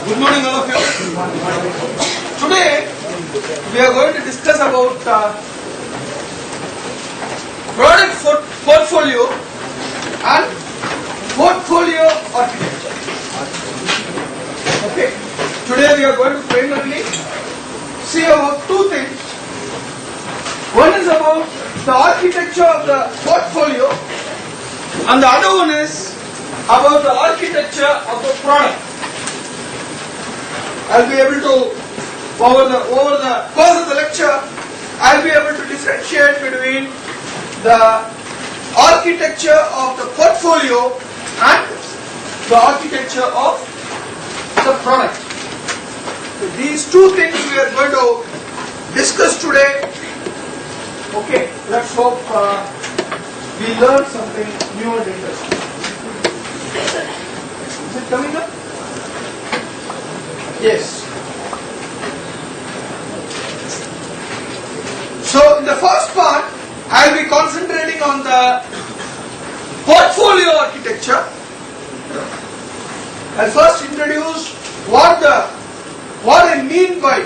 Good morning, all of you. Today we are going to discuss about product portfolio and portfolio architecture. Okay. Today we are going to primarily see about two things. One is about the architecture of the portfolio, and the other one is about the architecture of the product. I'll be able to, over the course of the lecture, I'll be able to differentiate between the architecture of the portfolio and the architecture of the product. So these two things we are going to discuss today. Okay, let's hope we learn something new and interesting. Is it coming up? Yes. So in the first part, I will be concentrating on the portfolio architecture. I'll first introduce what I mean by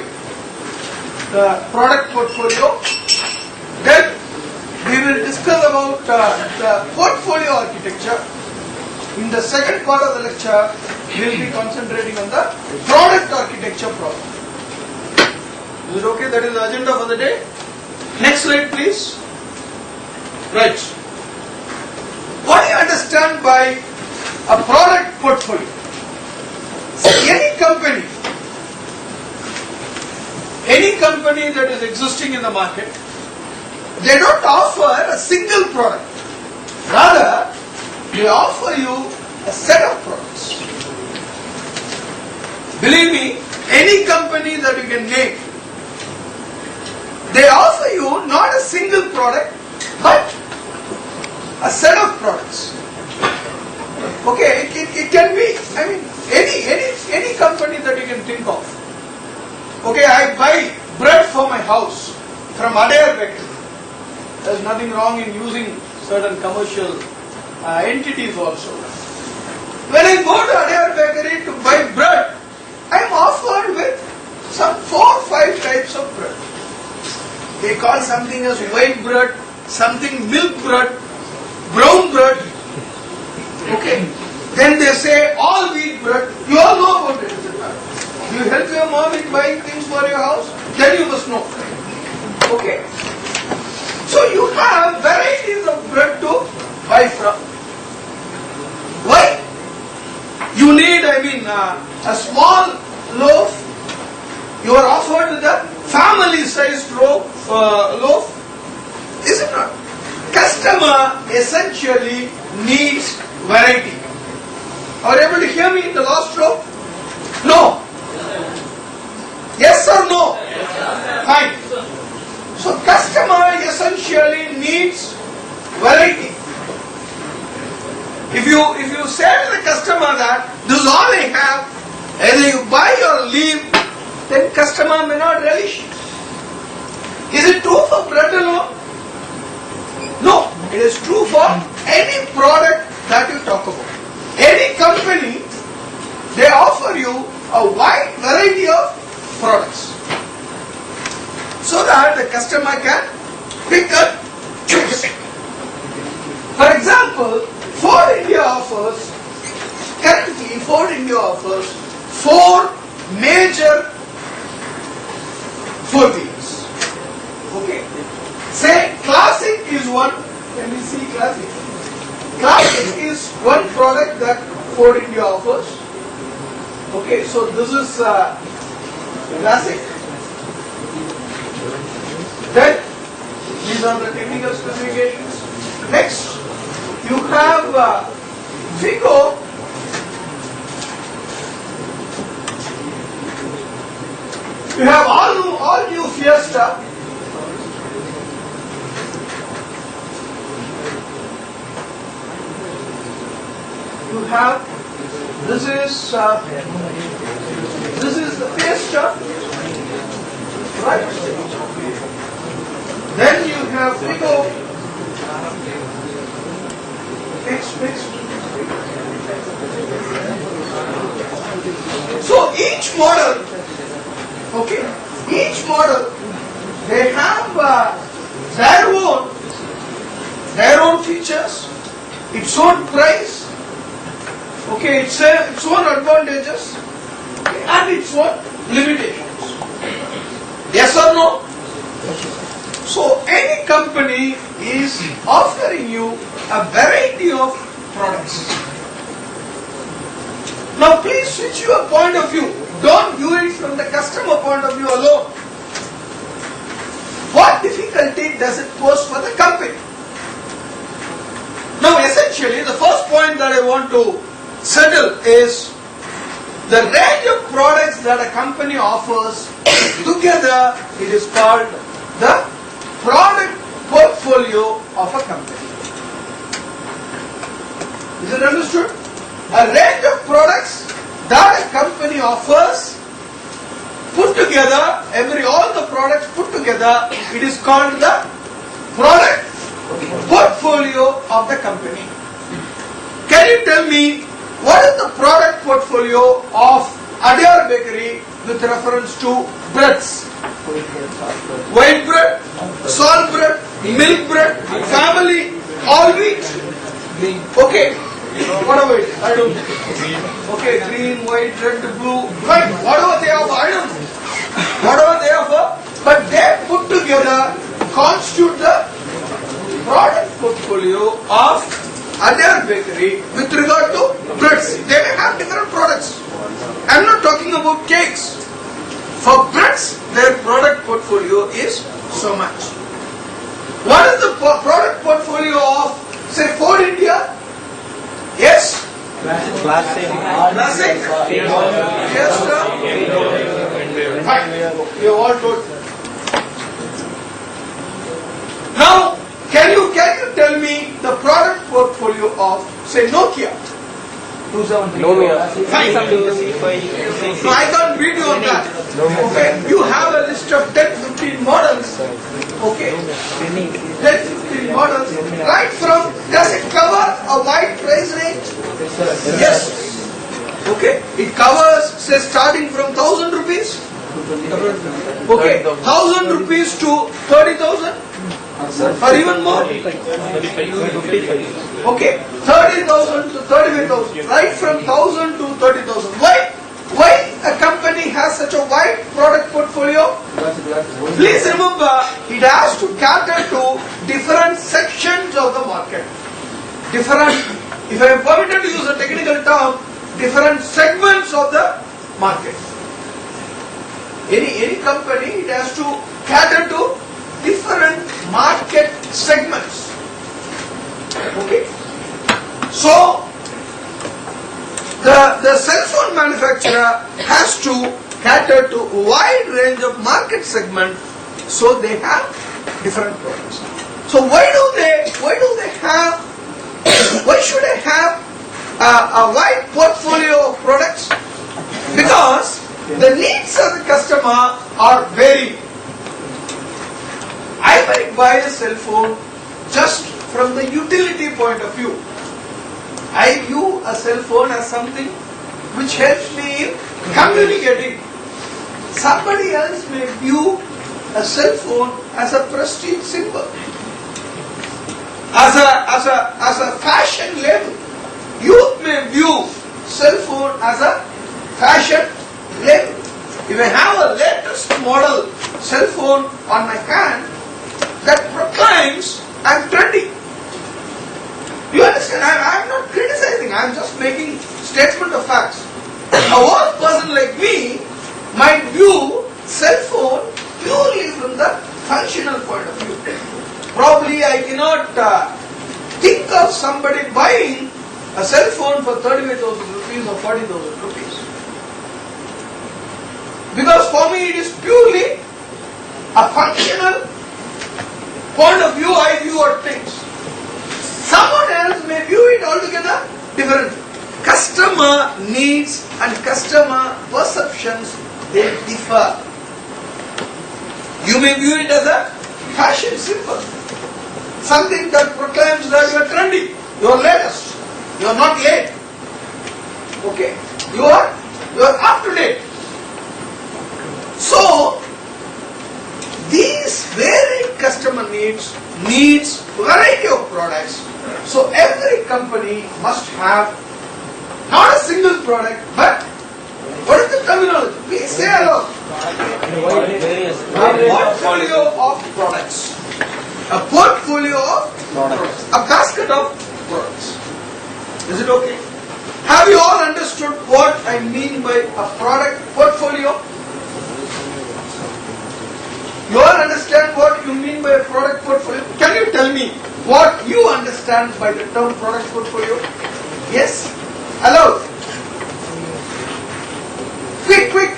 the product portfolio. Then we will discuss about the portfolio architecture. In the second part of the lecture, we will be concentrating on the product architecture problem. Is it okay? That is the agenda for the day. Next slide, please. Right. What do you understand by a product portfolio? Any company that is existing in the market, they don't offer a single product. Rather, they offer you a set of products. Believe me, any company that you can name, they offer you not a single product, but a set of products. Okay, it can be, any company that you can think of. Okay, I buy bread for my house from B.S.ABDUR bakery. There's nothing wrong in using certain commercial entities also. When I go to B.S.ABDUR bakery to buy bread, I am offered with some 4 or 5 types of bread. They call something as white bread, something milk bread, brown bread. Okay. Then they say all wheat bread. You all know about it, isn't it? You help your mom in buying things for your house, then you must know. Okay. So you have varieties of bread to buy from. Why? You need, a small loaf. You are offered the family-sized loaf. Is it not? Customer essentially needs variety. Are you able to hear me in the last row? No. Yes or no? Fine. So customer essentially needs variety. If you say to the customer that this is all I have, either you buy or leave, then customer may not relish it. Is it true for bread alone? No, it is true for any product that you talk about. Any company, they offer you a wide variety of products so that the customer can pick and choose. For example, Ford India offers 4 major 4-wheelers. Okay. Say Classic is one. Can we see Classic? Classic is one product that Ford India offers. Okay, so this is Classic. Then these are the technical specifications. Next, you have Figo. You have all new Fiesta. You have this is the Fiesta, right? Then you have Figo. Next. So each model, okay, each model, they have their own features, its own price, okay, its own advantages, and its own limitations. Yes or no? So any company is offering you a variety of products. Now please switch your point of view. Don't view it from the customer point of view alone. What difficulty does it pose for the company? Now essentially the first point that I want to settle is the range of products that a company offers. Together it is called the product portfolio of a company. Is it understood? A range of products that a company offers, put together, all the products put together, it is called the product portfolio of the company. Can you tell me what is the product portfolio of B.S.ABDUR bakery with reference to breads? White bread, salt bread, milk bread, family, all wheat. Okay. Whatever it is, I don't know. Okay, green, white, red, blue, white, whatever they offer, I don't know. Whatever they offer, but they put together constitute the product portfolio of B.S.ABDUR bakery with regard to breads. They may have different products. I am not talking about cakes. For breads, their product portfolio is so much. What is the product portfolio of, say, Ford India? Yes? Classic? Yes, sir? Fine. You all told. Now, can you tell me the product portfolio of, say, Nokia? Fine. No, I can't beat you on that. Okay. You have a list of 10-15 models. Okay. 10-15 models. Right from, does it cover a wide price range? Yes. Okay. It covers, say, starting from 1,000 rupees. Okay. 1,000 rupees to 30,000. Or even more? Okay, 30,000 to 35,000, right from 1,000 to 30,000. Why a company has such a wide product portfolio? Please remember, it has to cater to different sections of the market. Different, if I am permitted to use a technical term, different segments of the market. Any company, it has to cater to different market segments. Okay. So the cell phone manufacturer has to cater to a wide range of market segments, so they have different products. So why should they have a wide portfolio of products? Because the needs of the customer are varied. I might buy a cell phone just from the utility point of view. I view a cell phone as something which helps me in communicating. Somebody else may view a cell phone as a prestige symbol, as a fashion label. Youth may view cell phone as a fashion label. If I have a latest model cell phone on my hand, that proclaims I am trendy. You understand? I am not criticizing, I am just making statement of facts. A old person like me might view cell phone purely from the functional point of view. Probably I cannot think of somebody buying a cell phone for 35,000 rupees or 40,000 rupees. Because for me it is purely a functional point of view I view at things. Someone else may view it altogether differently. Customer needs and customer perceptions, they differ. You may view it as a fashion symbol, something that proclaims that you are trendy, you are latest, you are not late. Okay, you are up to date. say hello. A portfolio of products. A portfolio of products. A basket of products. Is it okay? Have you all understood what I mean by a product portfolio? You all understand what you mean by a product portfolio? Can you tell me what you understand by the term product portfolio? Yes? Hello? Quick, quick.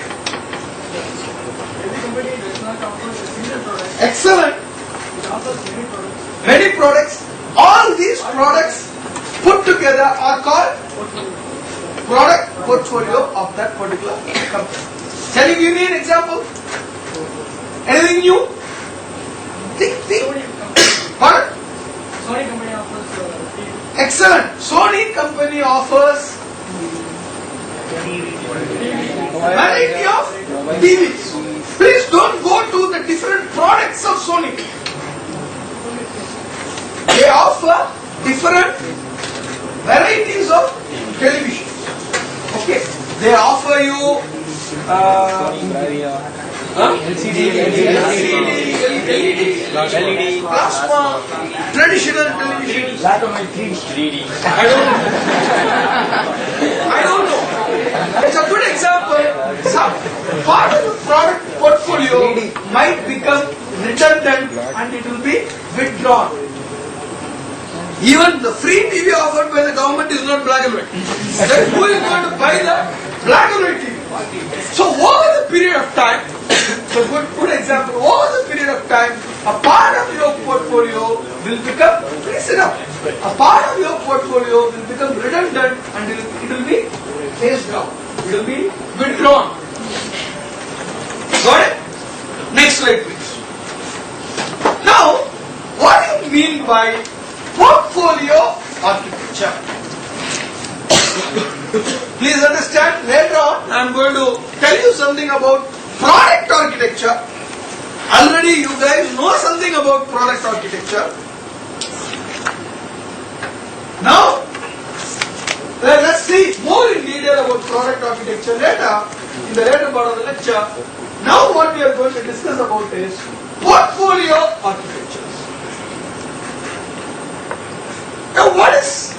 Every company does not offer a single product. Excellent. It offers many products. Many products. All these products put together are called product portfolio of that particular company. Can you give me an example? Anything new? Think. Pardon? Sony company offers TV. Excellent. Sony company offers variety of TVs. Please don't go to the different products of Sony. They offer different varieties of television. Okay. They offer you LCD, LED, plasma, traditional television. black and white 3D. I don't know. It's a good example. Some part of the product portfolio might become redundant and it will be withdrawn. Even the free TV offered by the government is not black and white. Then who is going to buy the black and white TV? So over the period of time, so good example, over the period of time, a part of your portfolio will become, listen up, a part of your portfolio will become redundant and it will be phased out. It will be withdrawn. Got it? Next slide please. Now, what do you mean by portfolio architecture? Please understand, later on I am going to tell you something about product architecture. Already you guys know something about product architecture. Now, let's see more in detail about product architecture later, in the later part of the lecture. Now what we are going to discuss about is portfolio architecture. Now what is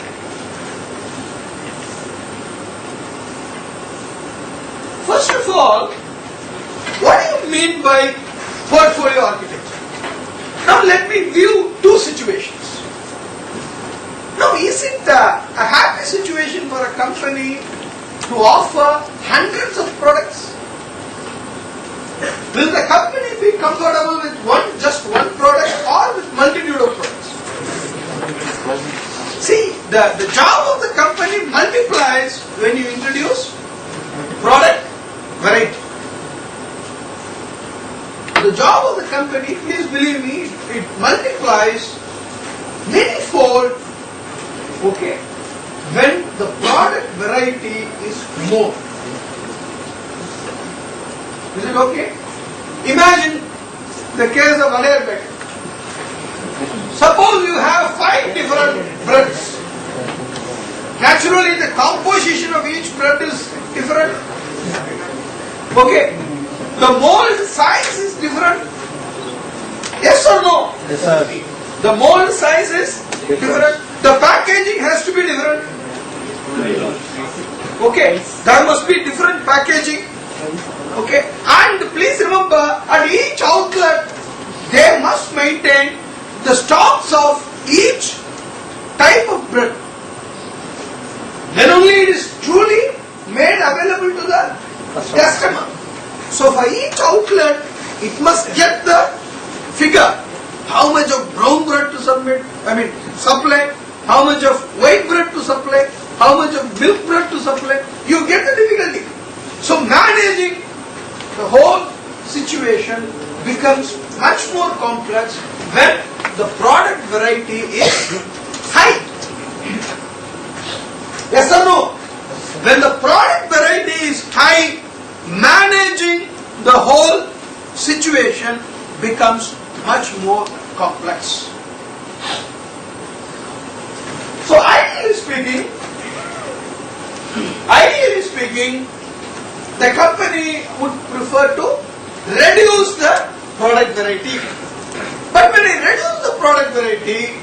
first of all, what do you mean by portfolio architecture? Now let me view two situations. Now is it a happy situation for a company to offer hundreds of products? Will the company be comfortable with just one product or with multitude of products? See, the job of the company multiplies when you introduce product variety. The job of the company, please believe me, it multiplies many-fold, okay, when the product variety is more. Is it okay? Imagine the case of Adair Baker. Suppose you have 5 different breads. Naturally, the composition of each bread is different. Okay. The mold size is different. Yes or no? Yes, sir. The mold size is different. The packaging has to be different. Okay. There must be different packaging. Okay. And please remember, at each outlet, they must maintain the stocks of each type of bread. Then only it is truly made available to the customer. So for each outlet, it must get the figure. How much of brown bread to supply, how much of white bread to supply, how much of milk bread to supply. You get the difficulty. So managing the whole situation becomes much more complex when the product variety is high. Yes or no? When the product variety is high, managing the whole situation becomes much more complex. So ideally speaking, the company would prefer to reduce the product variety. But when I reduce the product variety,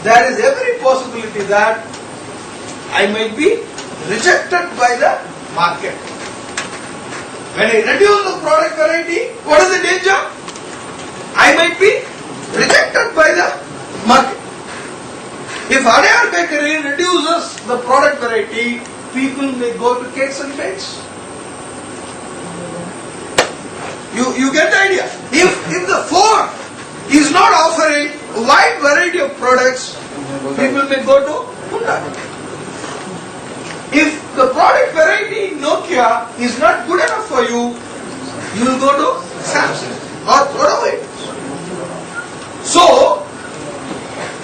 there is every possibility that I might be rejected by the market. When I reduce the product variety, what is the danger? I might be rejected by the market. If B.S.ABDUR bakery reduces the product variety, people may go to cakes and bakes. You get the idea? If the Ford is not offering a wide variety of products, people may go to Honda. If the product variety in Nokia is not good enough for you, you will go to Samsung or whatever it is. So,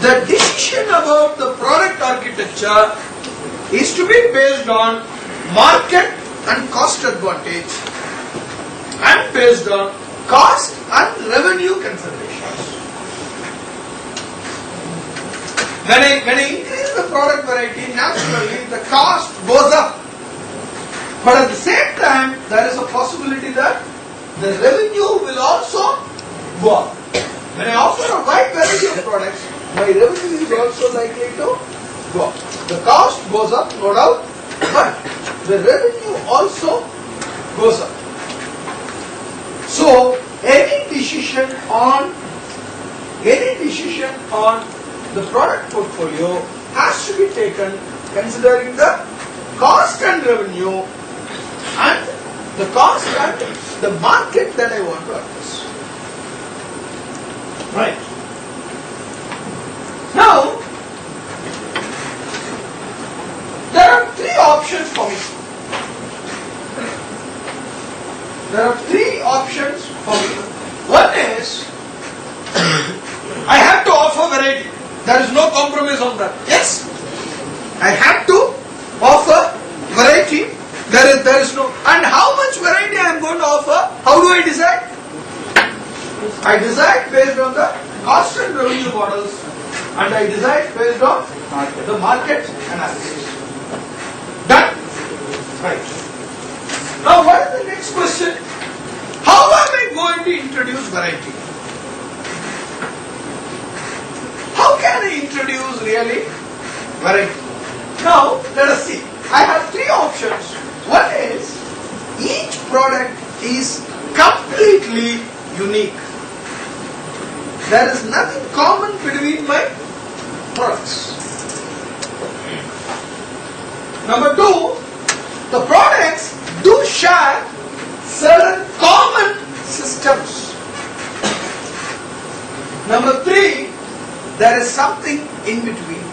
the decision about the product architecture is to be based on market and cost advantage and based on cost and revenue considerations. When I increase the product variety, naturally the cost goes up. But at the same time, there is a possibility that the revenue will also go up. When I offer a wide variety of products, my revenue is also likely to go up. The cost goes up, no doubt, but the revenue also goes up. So, any decision on the product portfolio has to be taken considering the cost and revenue and the cost and the market that I want to address. Right. Now, there are three options for me. One is, I have to offer variety. There is no compromise on that. Yes, I have to offer variety. There is no. And how much variety I am going to offer? How do I decide? I decide based on the cost and revenue models, and I decide based on the market analysis. Done? Right. Now what is the next question? How am I going to introduce variety? How can I introduce really variety? Now let us see. I have three options. One is, each product is completely unique. There is nothing common between my products. Number two, the products do share certain common systems. Number three, there is something in between.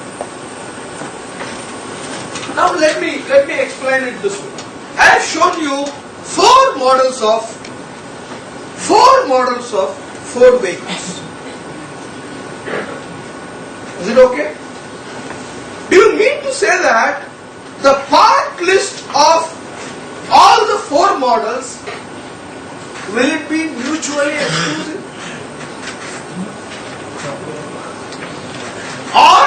Now let me explain it this way. I have shown you four models of Ford vehicles. Is it okay? Do you mean to say that the part list of all the four models, will it be mutually exclusive? Or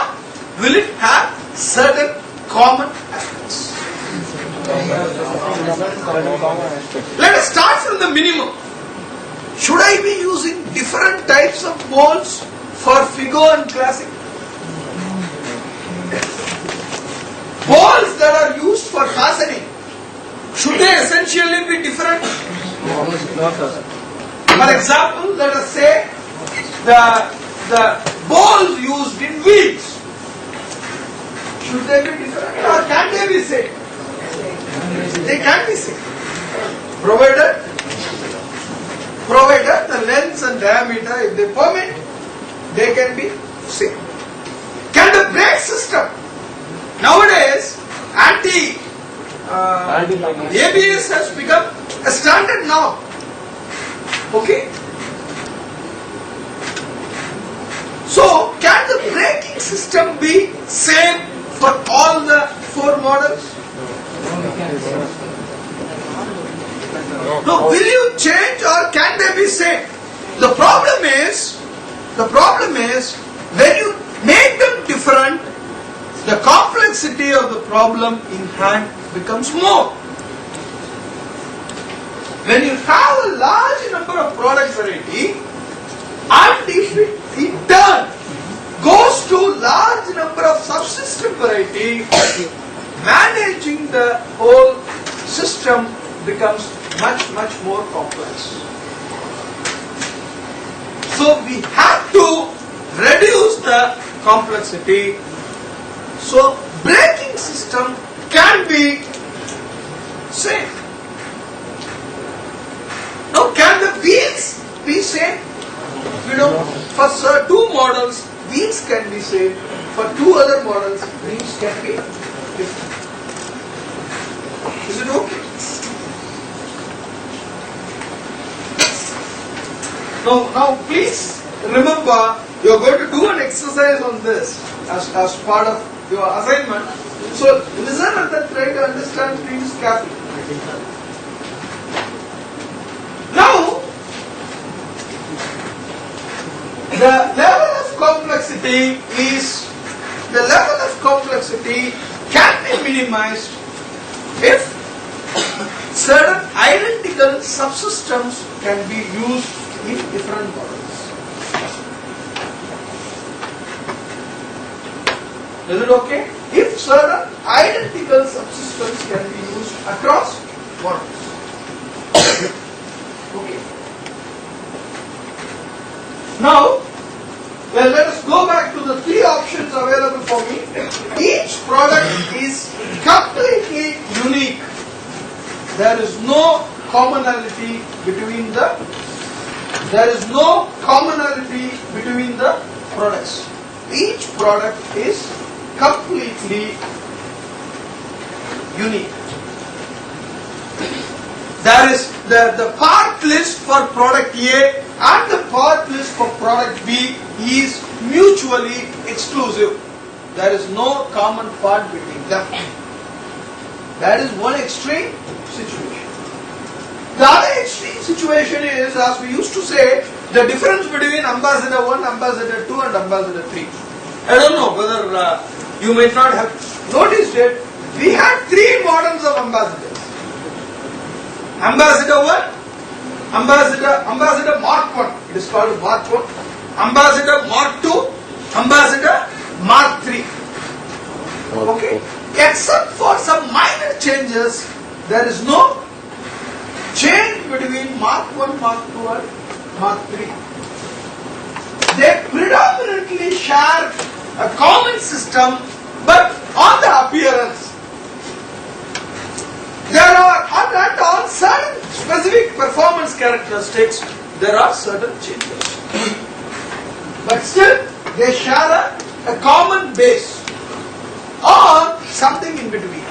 will it have certain common aspects? Let us start from the minimum. Should I be using different types of molds for Figo and Classic? Molds that are used for fastening, should they essentially be different? For example, let us say the balls used in wheels, should they be different or can they be same? They can be same, provided the length and diameter, if they permit, they can be same. Can the brake system? Nowadays, ABS has become a standard now. Okay? So, can the braking system be same for all the four models? No, will you change or can they be same? The problem is when you make them different, the complexity of the problem in hand becomes more. when you have a large number of product variety, and if it in turn goes to large number of subsystem variety, managing the whole system becomes much more complex. So we have to reduce the complexity. So braking system can be same. Now can the wheels be same? You know, for two models wheels can be same. For two other models wheels can be different. Is it okay? Now please remember, you are going to do an exercise on this as part of your assignment. So listen and then try to understand things carefully. Now, the level of complexity can be minimized if certain identical subsystems can be used in different models. Is it okay? If certain identical subsystems can be used across models. Okay. Now, well, let us go back to the three options available for me. Each product is completely unique. There is no commonality between the products. Each product is completely unique. There is the part list for product A and the part list for product B is mutually exclusive. There is no common part between them. That is one extreme situation. The other extreme situation is, as we used to say, the difference between ambassador 1, ambassador 2 and ambassador 3. I don't know whether you might not have noticed it. We had three models of ambassadors. Ambassador 1, Ambassador Mark 1, it is called Mark 1, Ambassador Mark 2, Ambassador Mark 3. Okay? Except for some minor changes, there is no change between Mark 1, Mark 2 and Mark 3. They predominantly share a common system, but on the appearance, there are, and on certain specific performance characteristics, there are certain changes. But still, they share a common base or something in between.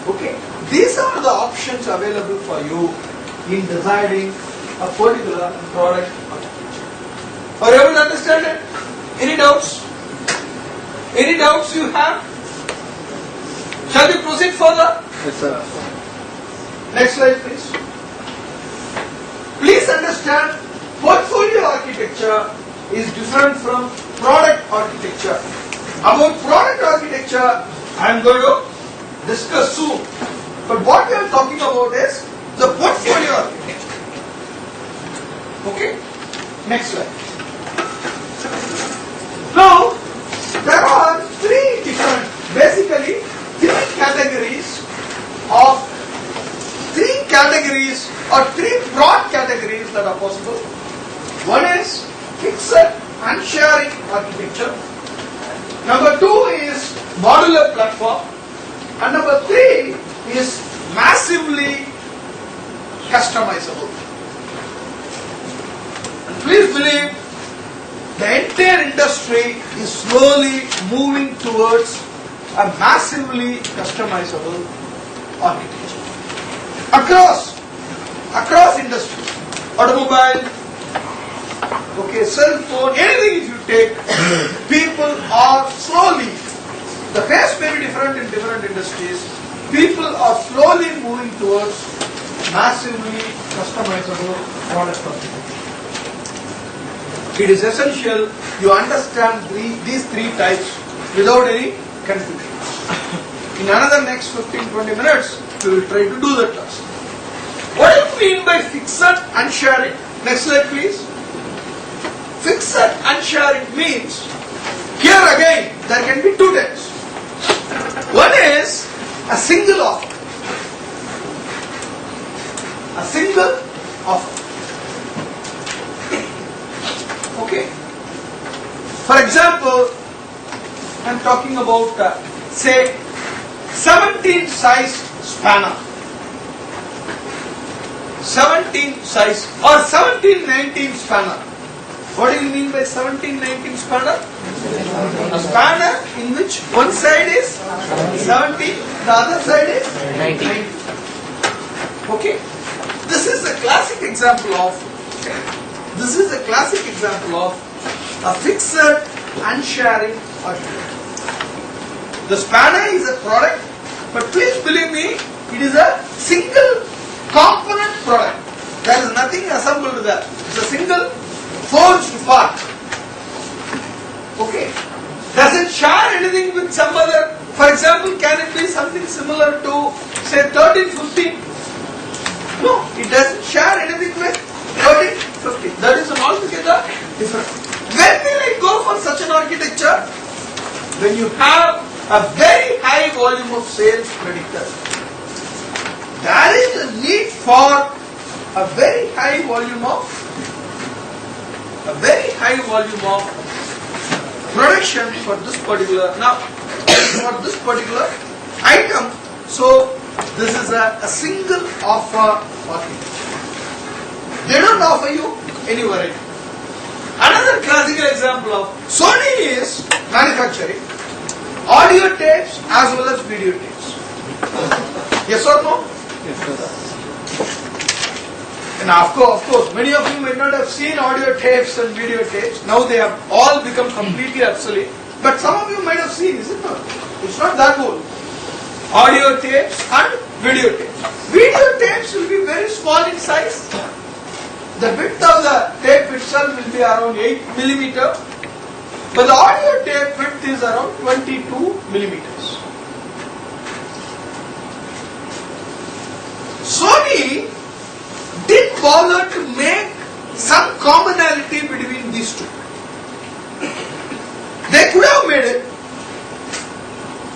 Okay, these are the options available for you in deciding a particular product. Are you able to understand it? Any doubts? Any doubts you have? Shall we proceed further? Yes, sir. Next slide, please. Please understand, portfolio architecture is different from product architecture. About product architecture, I am going to discuss soon. But what we are talking about is the portfolio architecture. Okay? Next slide. Now, there are basically three broad categories that are possible. One is fixed and sharing architecture. Number 2 is modular platform. And number 3 is massively customizable. And please believe, the entire industry is slowly moving towards a massively customizable architecture. Across industries, automobile, okay, cell phone, anything if you take, people are slowly, the phase may be different in different industries, people are slowly moving towards massively customizable product architecture. It is essential you understand these three types without any confusion. In another next 15-20 minutes, we will try to do that task. mean by fixed and sharing? Next slide please. Fixed and sharing means, here again there can be two types. One is a single offer. A single offer. Okay. For example, I am talking about say 17 size spanner. 17 size or 17-19 spanner. What do you mean by 17-19 spanner? A spanner in which one side is 17, the other side is 19. Okay. This is a classic example of a fixed and sharing argument. The spanner is a product, but please believe me, it is a single component product. There is nothing assembled there. It's a single forged part. Okay. Does it share anything with some other? For example, can it be something similar to say 13-15? No, it doesn't share anything with 13-15. That is an altogether different. When will I go for such an architecture? When you have a very high volume of sales predicted. There is a need for a very high volume of production for this particular item. So this is a single offer architecture. They don't offer you any variety. Another classical example of Sony is manufacturing audio tapes as well as video tapes. Yes or no? And of course, many of you may not have seen audio tapes and video tapes. Now they have all become completely obsolete. But some of you might have seen, is it not? It's not that old. Audio tapes and video tapes. Video tapes will be very small in size. The width of the tape itself will be around 8 millimeter. But the audio tape width is around 22 millimeters. Sony didn't bother to make some commonality between these two. They could have made it.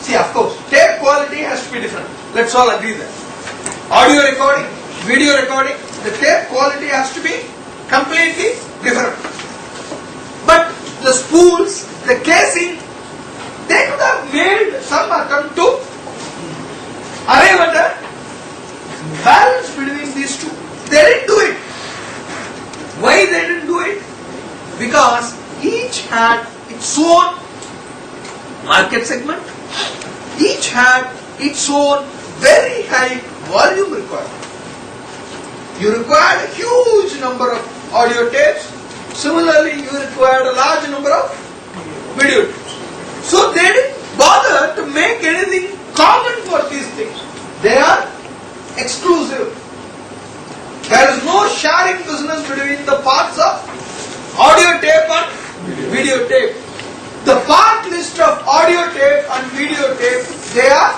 See, of course, tape quality has to be different. Let's all agree there. Audio recording, video recording, the tape quality has to be completely different. But the spools, the casing, they could have made some attempt to arrive at a balance between these two. They didn't do it. Why they didn't do it? Because each had its own market segment. Each had its own very high volume requirement. You required a huge number of audio tapes. Similarly, you required a large number of video tapes. So they didn't bother to make anything common for these things. They are exclusive. There is no sharing business between the parts of audio tape and video tape. The part list of audio tape and video tape, they are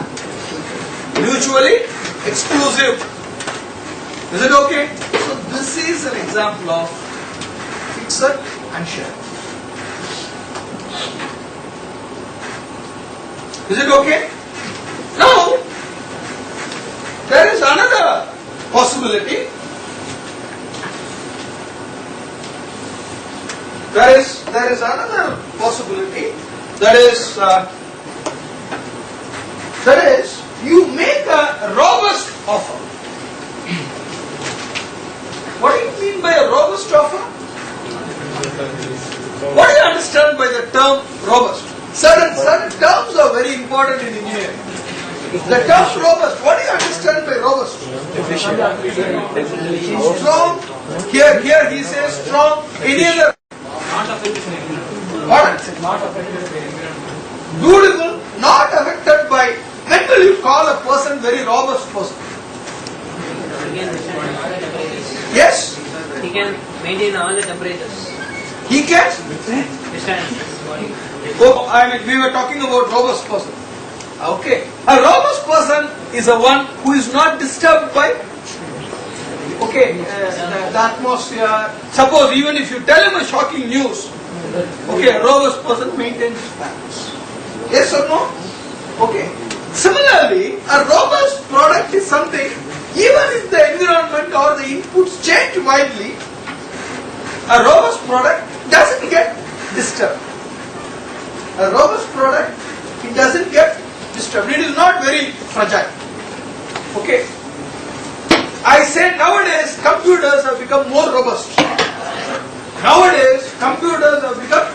mutually exclusive. Is it okay? So this is an example of fixed and shared. Is it okay? Now, there is another possibility. There is another possibility. That is you make a robust offer. What do you mean by a robust offer? What do you understand by the term robust? Certain terms are very important in engineering. The term robust, what do you understand by robust? Strong. Here he says strong. Any other? Not affected by environment. What? Not affected by environment. Beautiful. Not affected by. When will you call a person very robust person? Yes? He can maintain all the temperatures. He can? Withstand his body. Oh, I mean, we were talking about robust person. Okay. A robust person is a one who is not disturbed by Okay, the atmosphere. Suppose even if you tell him a shocking news, okay, a robust person maintains his balance. Yes or no? Okay. Similarly, a robust product is something, even if the environment or the inputs change widely, a robust product doesn't get disturbed. A robust product, it doesn't get disturbed. It is not very fragile. Okay. I say nowadays computers have become more robust. Nowadays computers have become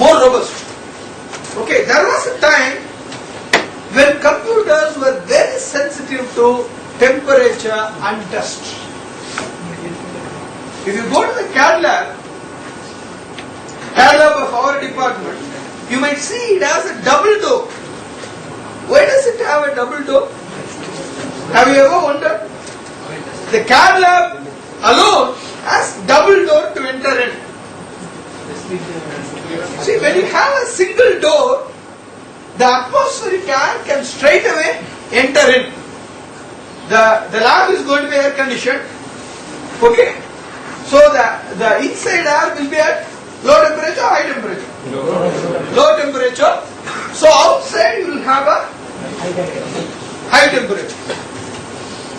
more robust. Okay, there was a time when computers were very sensitive to temperature and dust. If you go to the CAD lab of our department, you might see it has a double door. Why does it have a double door? Have you ever wondered? The CAD lab alone has double door to enter in. See, when you have a single door, the atmospheric air can straight away enter in. The lab is going to be air conditioned. Okay? So the inside air will be at low temperature or high temperature? Low temperature. So outside you will have a high temperature.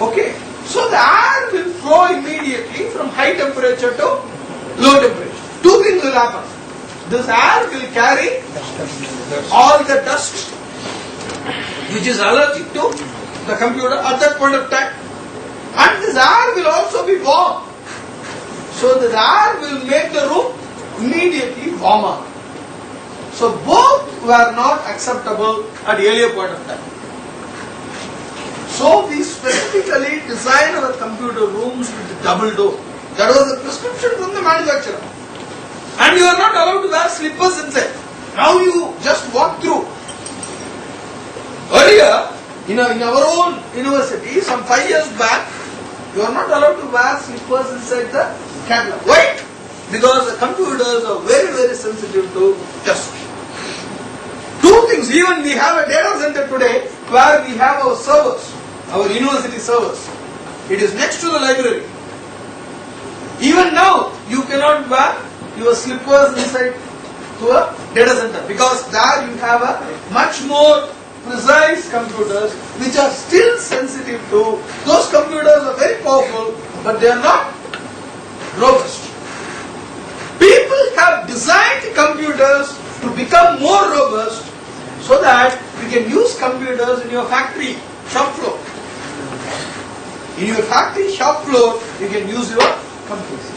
Okay? So the air will flow immediately from high temperature to low temperature. Two things will happen. This air will carry all the dust which is allergic to the computer at that point of time. And this air will also be warm. So the air will make the room immediately warmer. So both were not acceptable at the earlier point of time. So we specifically designed our computer rooms with double door. That was a prescription from the manufacturer. And you are not allowed to wear slippers inside. Now you just walk through. Earlier, in our own university, some 5 years back, you are not allowed to wear slippers inside the CAD lab. Why? Because the computers are very, very sensitive to dust. Two things. Even we have a data center today where we have our servers, our university servers. It is next to the library. Even now, you cannot wear your slippers inside to a data center because there you have a much more precise computers which are still sensitive to, those computers are very powerful but they are not robust. People have designed computers to become more robust so that you can use computers in your factory shop floor. In your factory shop floor, you can use your computers.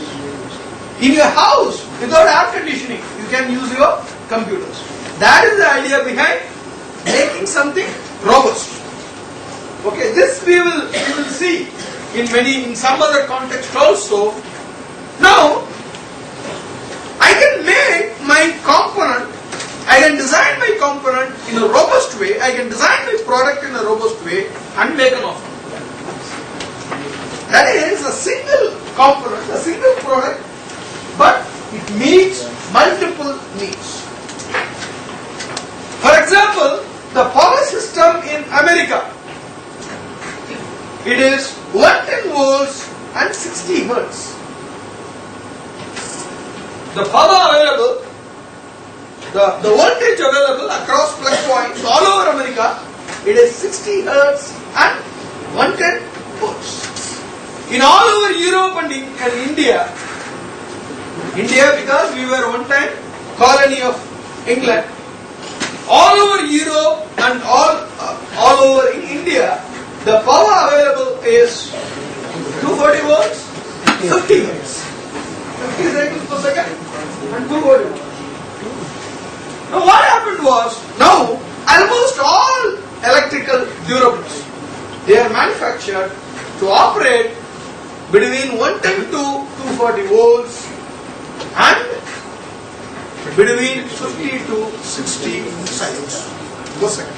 In your house, without air conditioning, you can use your computers. That is the idea behind making something robust. Okay, this we will see in some other context also. Now, I can make my component, I can design my component in a robust way, I can design my product in a robust way and make an offer. That is a single component, a single product, but it meets multiple needs. For example, the power system in America, it is 110 volts and 60 hertz. The power available, the voltage available across plug points all over America, it is 60 hertz and 110 volts. In all over Europe and India because we were one time colony of England, all over Europe and all over in India, the power available is 240 volts, 50 hertz, 50 cycles per second, and 240 volts. Now what happened was, now almost all electrical durables, they are manufactured to operate between 110 to 240 volts and between 50 to 60 cycles per second.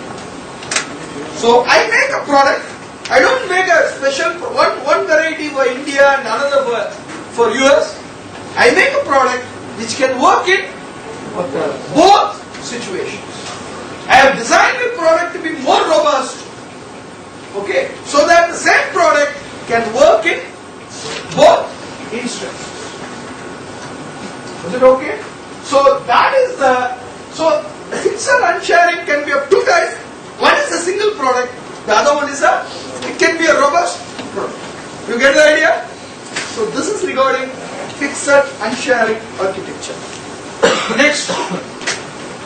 So I make a product, I don't make a special, one variety for India and another for US. I make a product which can work in both situations. I have designed my product to be more robust, okay, so that the same product can work in both instances. Is it okay? So that is so fixer and sharing can be of two types. One is a single product, the other one is it can be a robust product. You get the idea? So this is regarding fixed and sharing architecture. Next,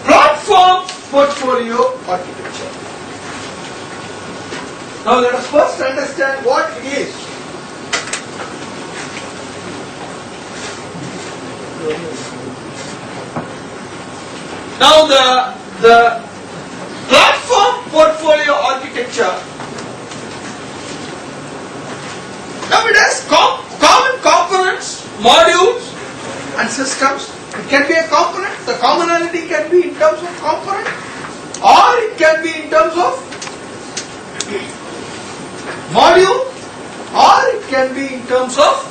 platform portfolio architecture. Now let us first understand what it is. Now the platform portfolio architecture, now it has common components, modules and systems. It can be a component, the commonality can be in terms of component or it can be in terms of module or it can be in terms of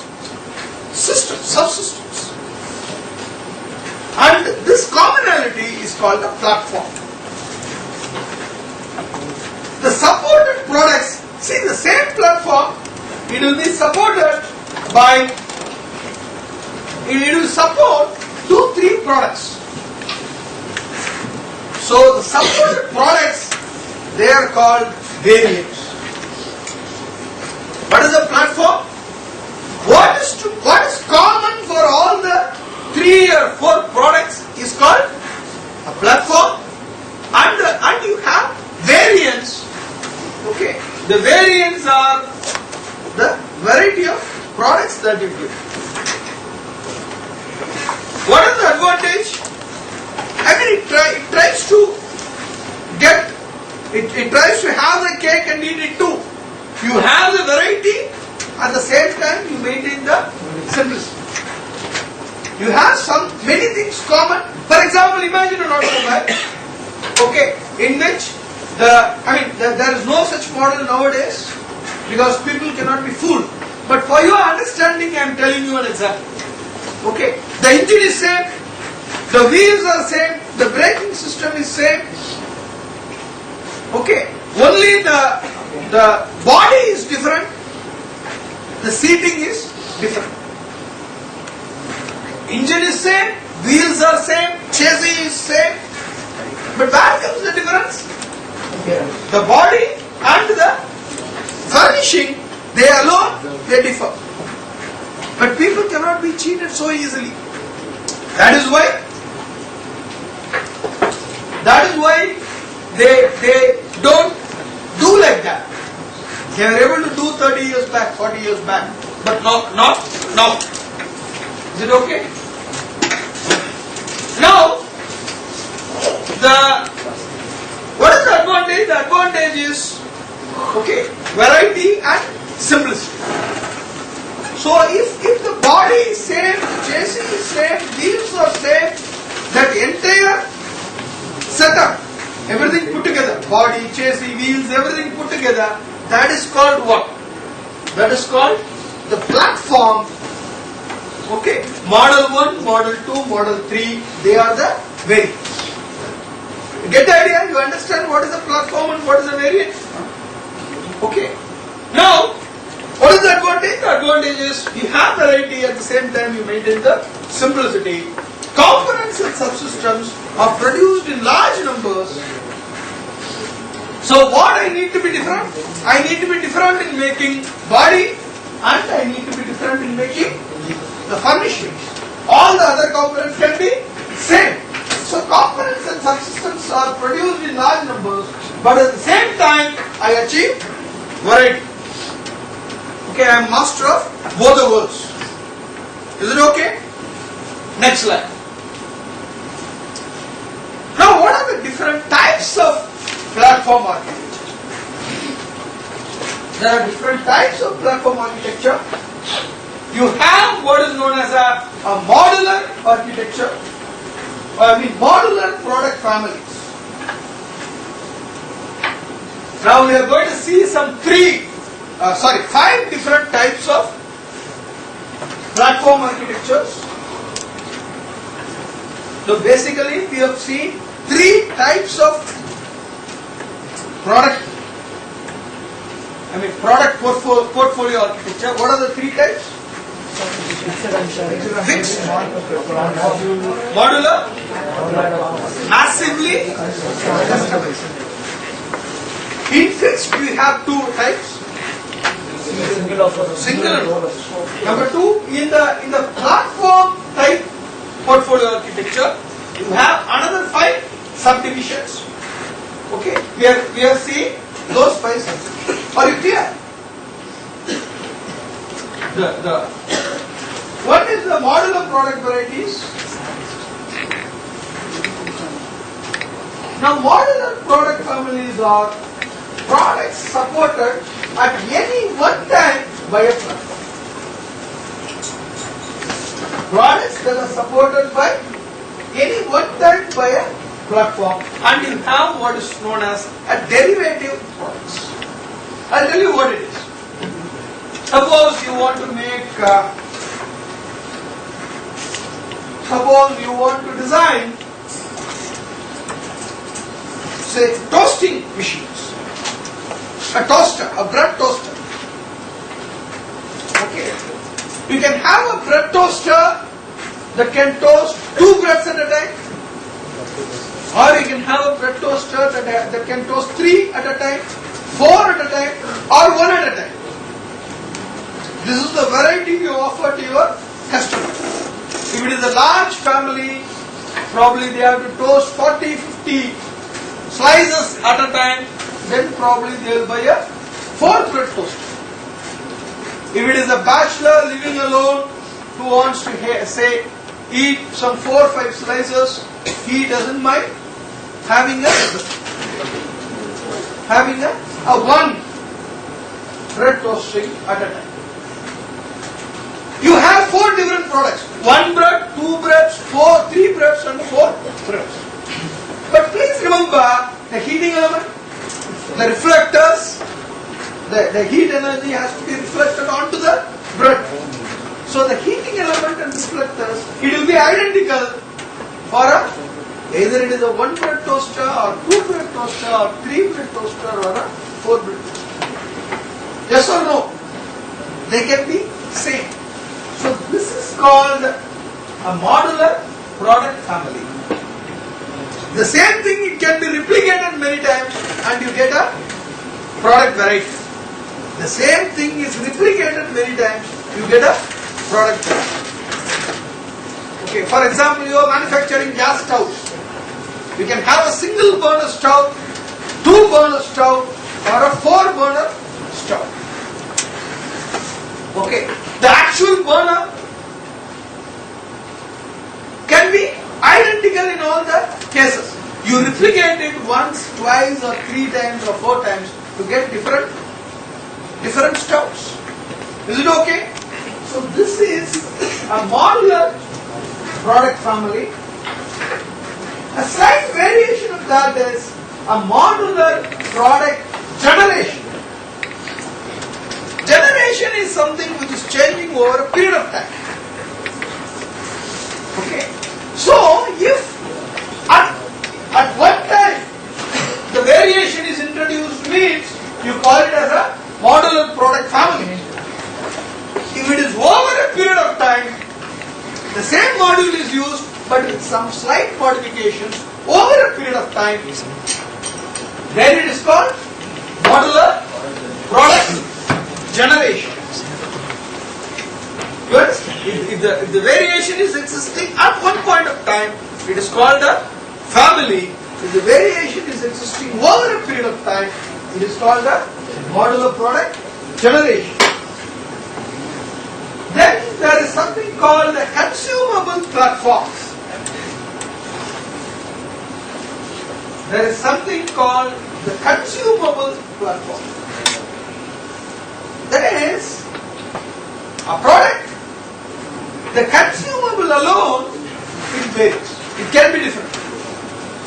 systems, subsystems. And this commonality is called a platform. The supported products, see the same platform, it will be supported by, it will support 2-3 products. So the supported products, they are called variants. What is a platform? What is common for all the 3 or 4 products is called a platform, and you have variants. Okay, the variants are the variety of products that you give. What is the advantage? I mean, it tries to get, it tries to have the cake and eat it too. You have the variety, at the same time you maintain the simplicity. You have many things common. For example, imagine an automobile, okay, in which there is no such model nowadays because people cannot be fooled. But for your understanding, I am telling you an example. Okay, the engine is same, the wheels are same, the braking system is same. Okay, only the body is different, the seating is different. Engine is same, wheels are same, chassis is same, but where comes the difference? The body and the furnishing, they alone, they differ. But people cannot be cheated so easily. That is why they don't do like that. They are able to do 30 years back, 40 years back, but not now. Is it okay? Now, what is the advantage? The advantage is, okay, variety and simplicity. So if the body is same, chassis is same, wheels are same, that entire setup, everything put together, body, chassis, wheels, everything put together, that is called what? That is called the platform. Okay, model 1, model 2, model 3, they are the variants. You get the idea? You understand what is a platform and what is a variant? Okay. Now, what is the advantage? The advantage is you have variety, at the same time you maintain the simplicity. Components and subsystems are produced in large numbers. So what I need to be different? I need to be different in making body and I need to be different in making the furnishings. All the other components can be same. So components and subsystems are produced in large numbers, but at the same time I achieve variety. Okay, I am master of both the worlds. Is it okay? Next slide. Now what are the different types of platform architecture? There are different types of platform architecture. You have what is known as a modular architecture, modular product families. Now we are going to see some 5 different types of platform architectures. So basically we have seen 3 types of product portfolio architecture. What are the 3 types? Fixed. Modular. Massively customized. In fixed, we have two types. Single and modular. Number two, in the platform type portfolio architecture, you have another 5 subdivisions. Okay, we are seeing those 5 subdivisions. Are you clear? What is the modular product varieties? Now, modular product families are products supported at any one time by a platform. Products that are supported by any one time by a platform, and you have what is known as a derivative products. I'll tell you what it is. Suppose you want to make, suppose you want to design, say, toasting machines. A toaster, a bread toaster. Okay. You can have a bread toaster that can toast 2 breads at a time. Or you can have a bread toaster that can toast 3 at a time, 4 at a time, or 1 at a time. This is the variety you offer to your customer. If it is a large family, probably they have to toast 40, 50 slices at a time, then probably they will buy a 4 bread toaster. If it is a bachelor living alone who wants to say eat some 4 or 5 slices, he doesn't mind having a 1 bread toasting at a time. You have 4 different products: 1 bread, 2 breads, 3 breads, and 4 breads. But please remember the heating element, the reflectors, the heat energy has to be reflected onto the bread. So the heating element and reflectors, it will be identical for either it is a 1 bread toaster or 2 bread toaster or 3 bread toaster or a 4 bread toaster. Yes or no? They can be same. So this is called a modular product family. The same thing, it can be replicated many times and you get a product variety. The same thing is replicated many times, you get a product variety. Okay, for example, you are manufacturing gas stoves. You can have a single burner stove, 2 burner stove, or a 4 burner stove. Okay, the actual burner can be identical in all the cases. You replicate it once, twice, or 3 times, or 4 times to get different stoves. Is it okay? So this is a modular product family. A slight variation of that is a modular product generation. Generation is something which is changing over a period of time. Okay. So if at one time the variation is introduced, means you call it as a modular product family. If it is over a period of time, the same module is used but with some slight modifications over a period of time, then it is called modular product generation. You understand? If the variation is existing at one point of time, it is called a family. If the variation is existing over a period of time, it is called a modular product generation. Then there is something called the consumable platforms. There is something called the consumable platform. That is a product. The consumable alone, it varies. It can be different.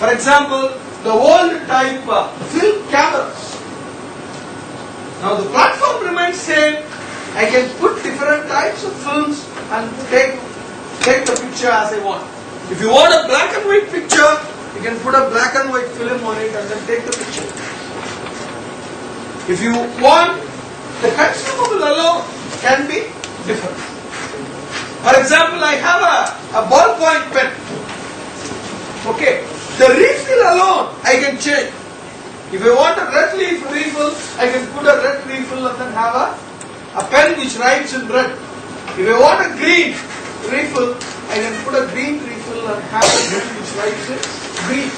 For example, the old type film cameras. Now the platform remains same. I can put different types of films and take the picture as I want. If you want a black and white picture, you can put a black and white film on it and then take the picture. If you want, the consumable alone can be different. For example, I have a ballpoint pen. Okay, the refill alone I can change. If I want a red leaf refill, I can put a red refill and then have a pen which writes in red. If I want a green refill, I can put a green refill and have a pen which writes in green.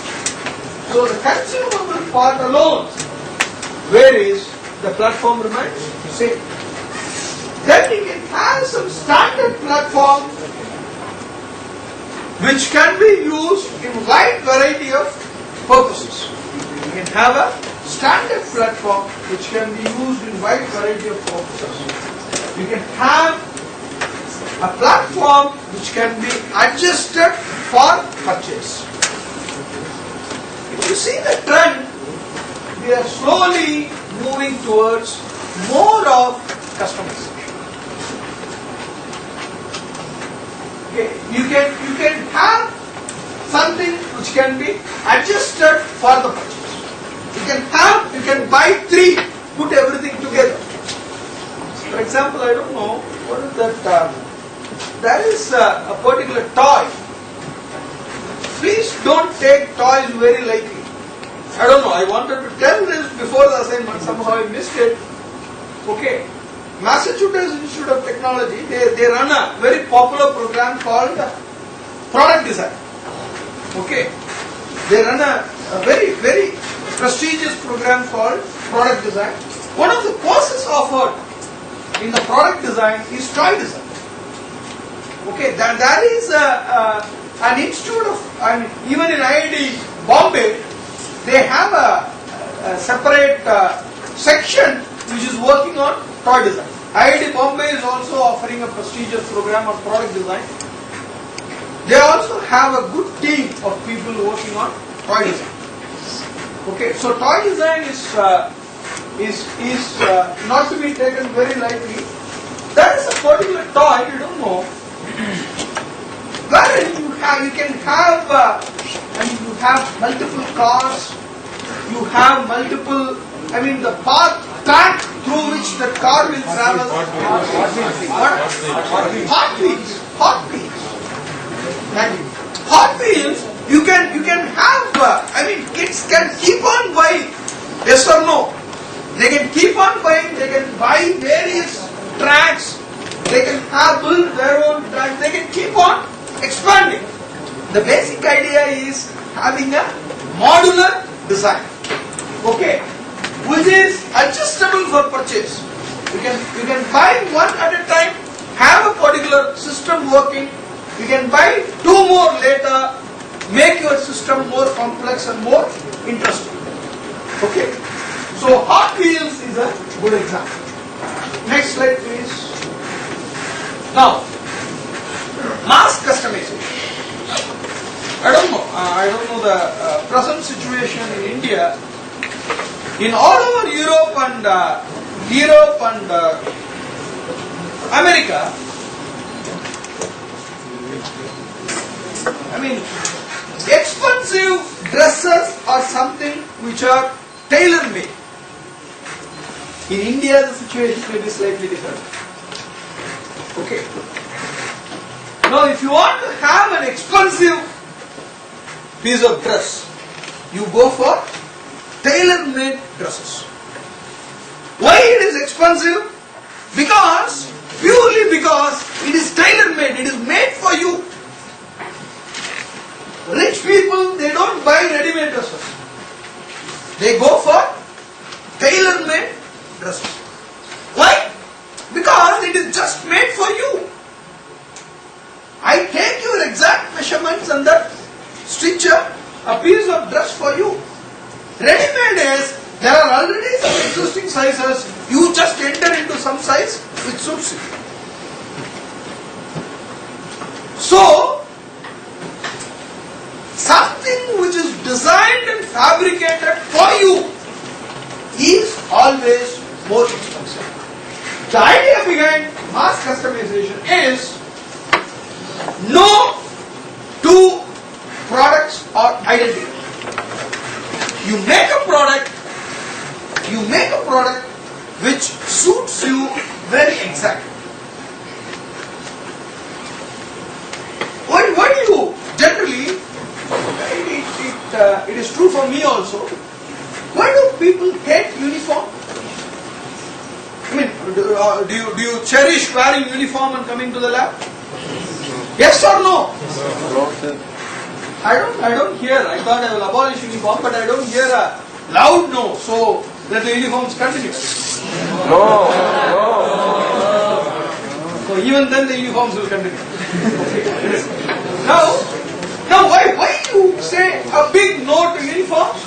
So the consumable part alone varies, the platform remains same. Then we can have some standard platform which can be used in wide variety of purposes. We can have a standard platform which can be used in wide variety of purposes. We can have a platform which can be adjusted for purchase. If you see the trend, we are slowly moving towards more of customization. Okay, you can have something which can be adjusted for the purchase. You can buy 3, put everything together. For example, I don't know what is that. There is a particular toy. Please don't take toys very lightly. I don't know. I wanted to tell this before the assignment. Somehow I missed it. Okay. Massachusetts Institute of Technology, they run a very popular program called product design. Okay. They run a very, very prestigious program called product design. One of the courses offered in the product design is toy design. Okay. There is an institute of, even in IIT Bombay, they have a separate section which is working on toy design. IIT Bombay is also offering a prestigious program on product design. They also have a good team of people working on toy design. Okay, so toy design is not to be taken very lightly. There is a particular toy, you don't know, wherein you can have, you have multiple cars, you have multiple, the track through which the car will travel. Hot Wheels. Hot Wheels, you can have, kids can keep on buying. Yes or no? They can keep on buying, they can buy various tracks, they can build their own tracks, they can keep on expanding. The basic idea is having a modular design. Okay, which is adjustable for purchase. You can buy one at a time, have a particular system working. You can buy 2 more later, make your system more complex and more interesting. Okay, so Hot Wheels is a good example. Next slide, please. Now, mass customization. I don't know the present situation in India. In all over Europe and America, expensive dresses are something which are tailor-made. In India, the situation may be slightly different. Okay. Now, if you want to have an expensive piece of dress, you go for tailor-made dresses. Why it is expensive? Purely because it is tailor-made, it is made for you. Rich people, they don't buy ready-made dresses. They go for tailor-made dresses. Why? Because it is just made for you. I take your exact measurements and then stitch a piece of dress for you. Ready-made is, there are already some existing sizes, you just enter into some size which suits you. So, something which is designed and fabricated for you is always more expensive. The idea behind mass customization is no 2 products are identical. You make a product which suits you very exactly. do you cherish wearing uniform and coming to the lab? Yes or no? I don't hear. I thought I will abolish uniform, but I don't hear a loud no. So that the uniforms continue. So even then the uniforms will continue. Now why you say a big no to uniforms?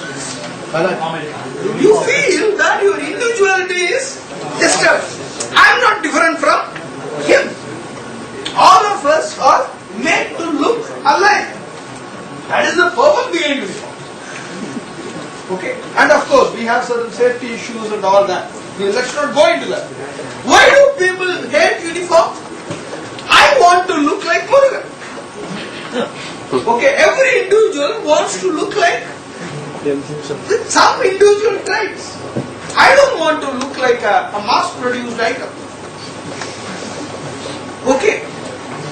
You feel that your individuality is disturbed. I am not different from him. All of us are made to look alike. That is the purpose behind uniform. Okay, and of course we have certain safety issues and all that. Let's not go into that. Why do people hate uniform? I want to look like Murugan. Okay, every individual wants to look like with some individual traits. I don't want to look like a mass-produced item. Okay,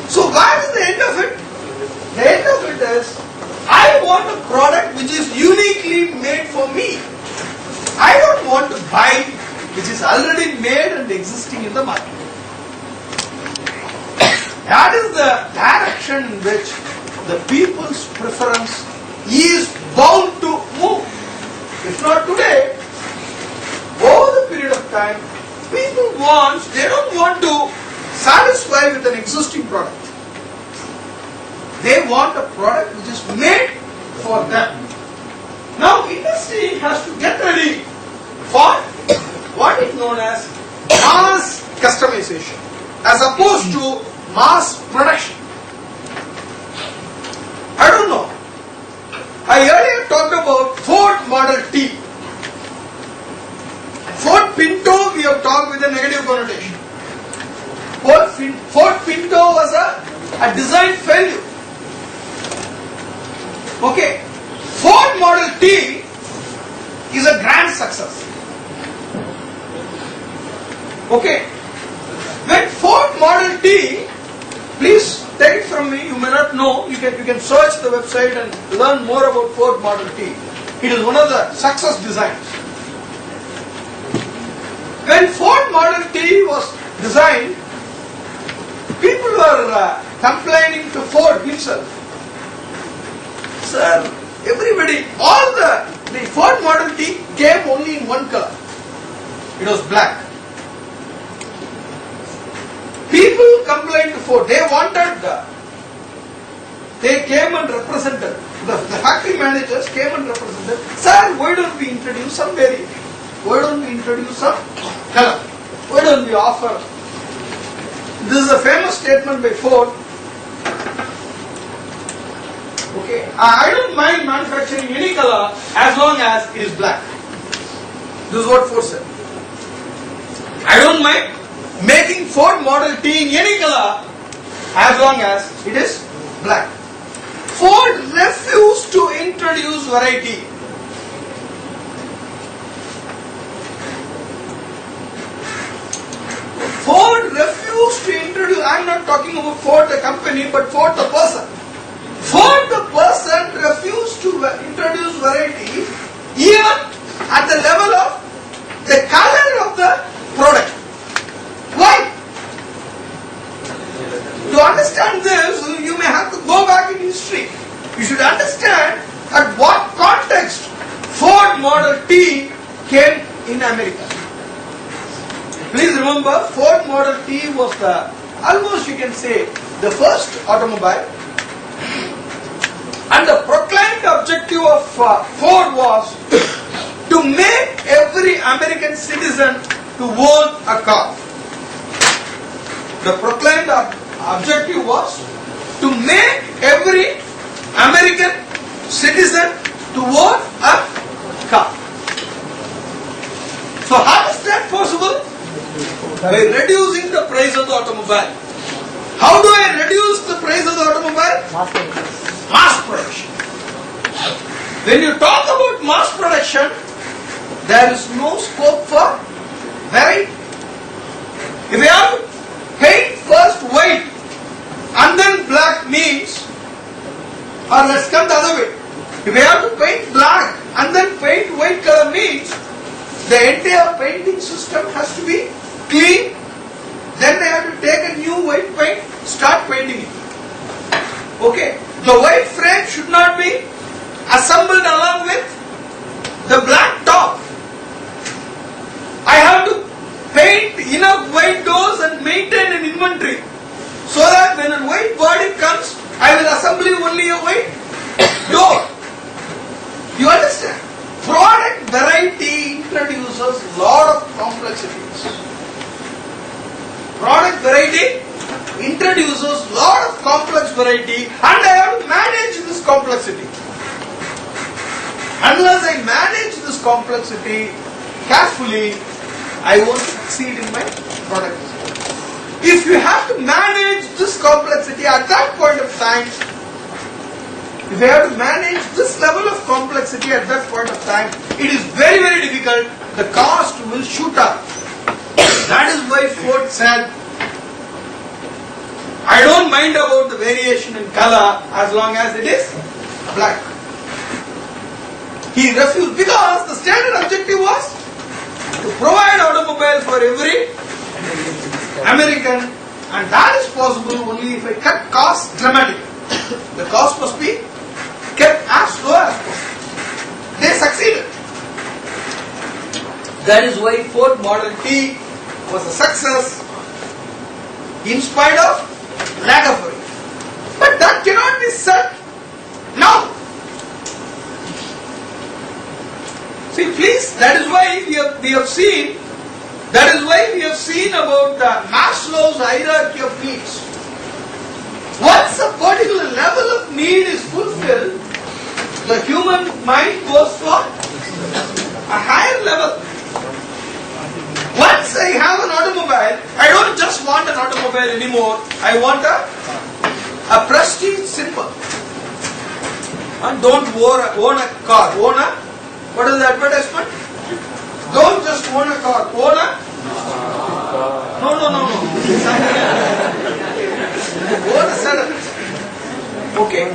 so what is the end of it? The end of it is, I want a product which is uniquely made for me. I don't want to buy which is already made and existing in the market. That is the direction in which the people's preference is bound to move. If not today, over the period of time, they don't want to satisfy with an existing product. They want a product which is made for them. Now, industry has to get ready for what is known as mass customization as opposed to mass production. I don't know. I earlier talked about Ford Model T. Ford Pinto we have talked with a negative connotation. Ford Pinto was a design failure. Okay. Ford Model T is a grand success. Okay. When Ford Model T, please take it from me, you may not know, you can search the website and learn more about Ford Model T. It is one of the success designs. When Ford Model T was designed, people were complaining to Ford himself. Sir, everybody, the Ford Model T came only in one color. It was black. People complained to Ford. They came and represented. The factory managers came and represented. Sir, why don't we introduce some variant? Why don't we introduce some color? Why don't we offer? This is a famous statement by Ford. Okay, I don't mind manufacturing any color as long as it is black. This is what Ford said. I don't mind making Ford Model T in any color as long as it is black. Ford refused to introduce variety. Ford refused to introduce, I am not talking about Ford the company, but Ford the person. Ford the person refused to introduce variety even at the level of the color of the product. Why? To understand this, you may have to go back in history. You should understand at what context Ford Model T came in America. Please remember, Ford Model T was almost you can say, the first automobile. And the proclaimed objective of Ford was to make every American citizen to own a car. The proclaimed objective was to make every American citizen to own a car. So how is that possible? By reducing the price of the automobile. How do I reduce the price of the automobile? Mass production. When you talk about mass production, there is no scope for variety. If you have to paint first white and then black means, or let's come the other way. If you have to paint black and then paint white color means, the entire painting system has to be clean The white frame should not be assembled along with the black top. I have to paint enough white doors and maintain an inventory so that when a white body comes, I will assemble only a white door. You understand? Product variety introduces lot of complexities. Product variety introduces lot of complex variety, and I have to manage this complexity. Unless I manage this complexity carefully, I won't succeed in my product. If you have to manage this complexity at that point of time, if you have to manage this level of complexity at that point of time, it is very, very difficult. The cost will shoot up. That is why Ford said, I don't mind about the variation in color as long as it is black. He refused because the standard objective was to provide automobile for every American, and that is possible only if I cut costs dramatically. The cost must be kept as low as possible. They succeeded. That is why Ford Model T was a success in spite of lack of it. But that cannot be said now. See, please, that is why we have seen about the Maslow's hierarchy of needs. Once a particular level of need is fulfilled, the human mind goes for a higher level. Once I have an automobile, I don't just want an automobile anymore. I want a prestige symbol. And don't own a car. What is the advertisement? Don't just own a car. Own a? No. Own a sedan. Okay.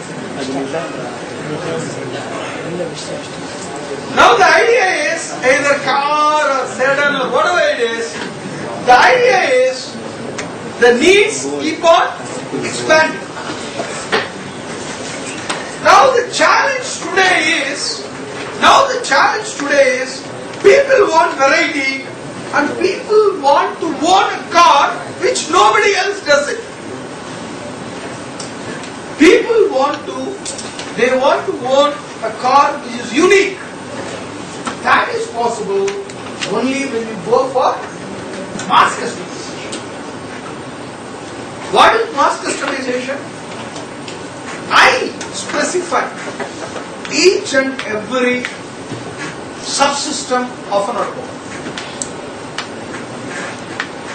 Now the idea is either car or sedan or whatever it is. The idea is the needs keep on expanding. Now the challenge today is people want variety and people want to own a car which nobody else does it. People want to own a car which is unique. That is possible only when you go for mass customization. What is mass customization? I specify each and every subsystem of an automobile.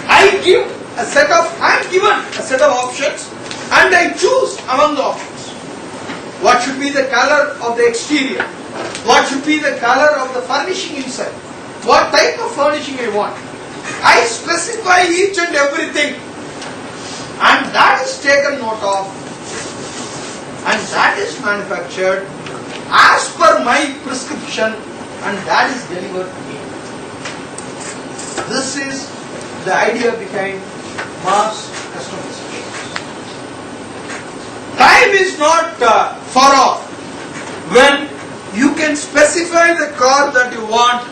I am given a set of options and I choose among the options. What should be the color of the exterior? What should be the color of the furnishing inside? What type of furnishing I want? I specify each and everything, and that is taken note of, and that is manufactured as per my prescription, and that is delivered to me. This is the idea behind mass customization. Time is not far off when you can specify the car that you want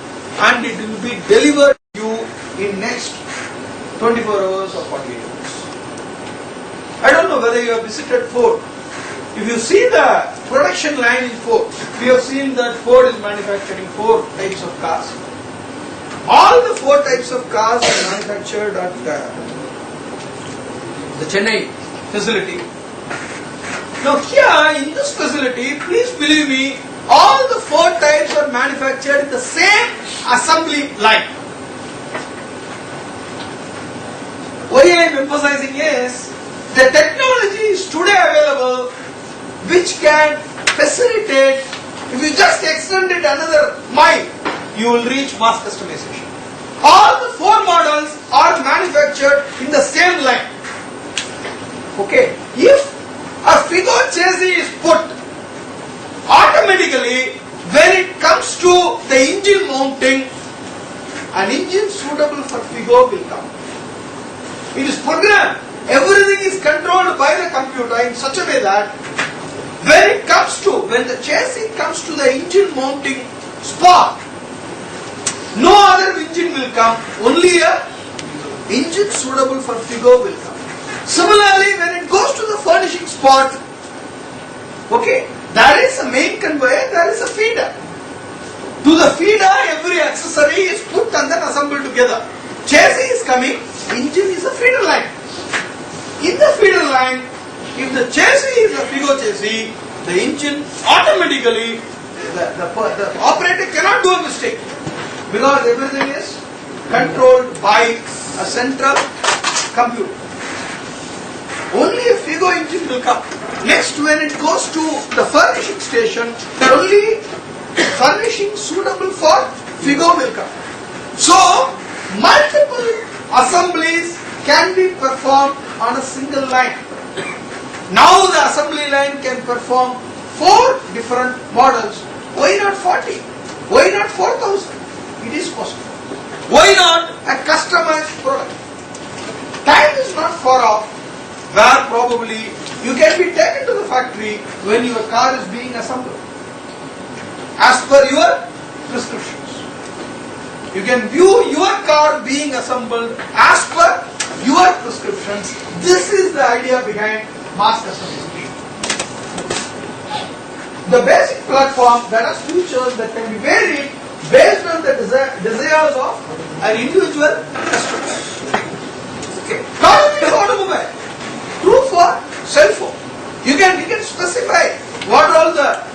and it will be delivered to you in next 24 hours or 48 hours. I don't know whether you have visited Ford. If you see the production line in Ford, we have seen that Ford is manufacturing 4 types of cars. All the 4 types of cars are manufactured at the Chennai facility. Now here in this facility, please believe me, all the 4 types are manufactured in the same assembly line. What I am emphasizing is the technology is today available which can facilitate, if you just extend it another mile, you will reach mass customization. All the 4 models are manufactured in the same line. Okay, if a Figo chassis is put, automatically when it comes to the engine mounting, an engine suitable for Figo will come. It is programmed. Everything is controlled by the computer in such a way that when the chassis comes to the engine mounting spot, no other engine will come, only a engine suitable for Figo will come. Similarly, when it goes to the furnishing spot, okay, there is a main conveyor, there is a feeder. To the feeder, every accessory is put and then assembled together. Chassis is coming, engine is a feeder line. In the feeder line, if the chassis is a Figo chassis, the engine automatically, the operator cannot do a mistake because everything is controlled by a central computer. Only a Figo engine will come. Next, when it goes to the furnishing station, the only furnishing suitable for Figo will come. So, multiple assemblies can be performed on a single line. Now the assembly line can perform 4 different models. Why not 40? Why not 4,000? It is possible. Why not a customized product? Time is not far off where probably you can be taken to the factory when your car is being assembled as per your prescriptions. You can view your car being assembled as per your prescriptions. This is the idea behind mass customization. The basic platform that has features that can be varied based on the desires of an individual customer. Okay. Not only for automobile, true for cell phone. You can specify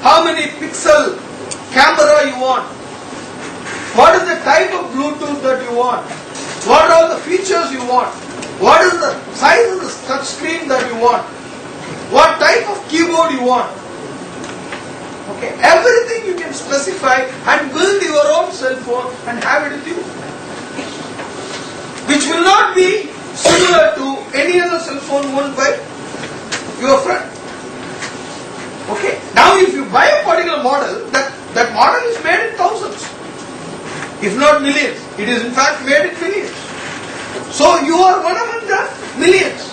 how many pixel camera you want. What is the type of Bluetooth that you want? What are all the features you want? What is the size of the touch screen that you want? What type of keyboard you want? Okay, everything you can specify and build your own cell phone and have it with you. Which will not be similar to any other cell phone owned by your friend. Okay, now if you buy a particular model, that model is made in thousands, if not millions. It is in fact made in millions. So you are one among the millions.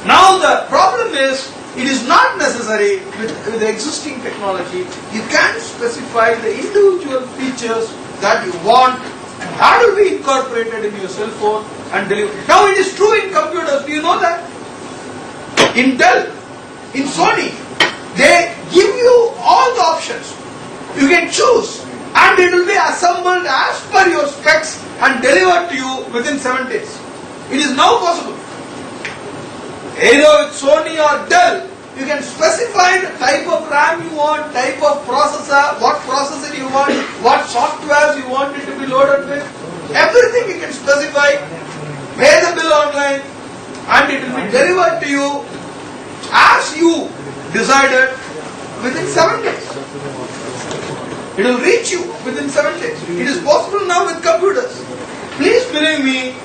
Now the problem is, it is not necessary with the existing technology. You can specify the individual features that you want and that will be incorporated in your cell phone and delivered. Now it is true in computers. Do you know that? In Dell, in Sony, they give you all the options. You can choose and it will be assembled as per your specs and delivered to you within 7 days. It is now possible. Either with Sony or Dell, you can specify the type of RAM you want, type of processor, what processor you want, what softwares you want it to be loaded with. Everything you can specify, pay the bill online, and it will be delivered to you as you decided within 7 days. It will reach you within 7 days. It is possible now with computers. Please believe me,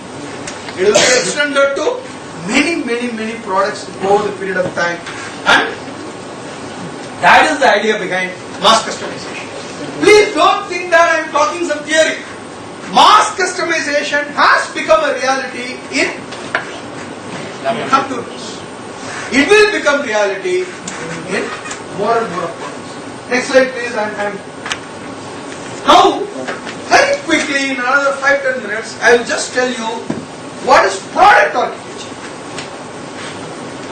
it will be extended to many products over the period of time, and that is the idea behind mass customization. Please don't think that I am talking some theory. Mass customization has become a reality in computers. It will become reality in more and more products. Next slide please. Now, very quickly in another 5-10 minutes, I will just tell you what is product architecture.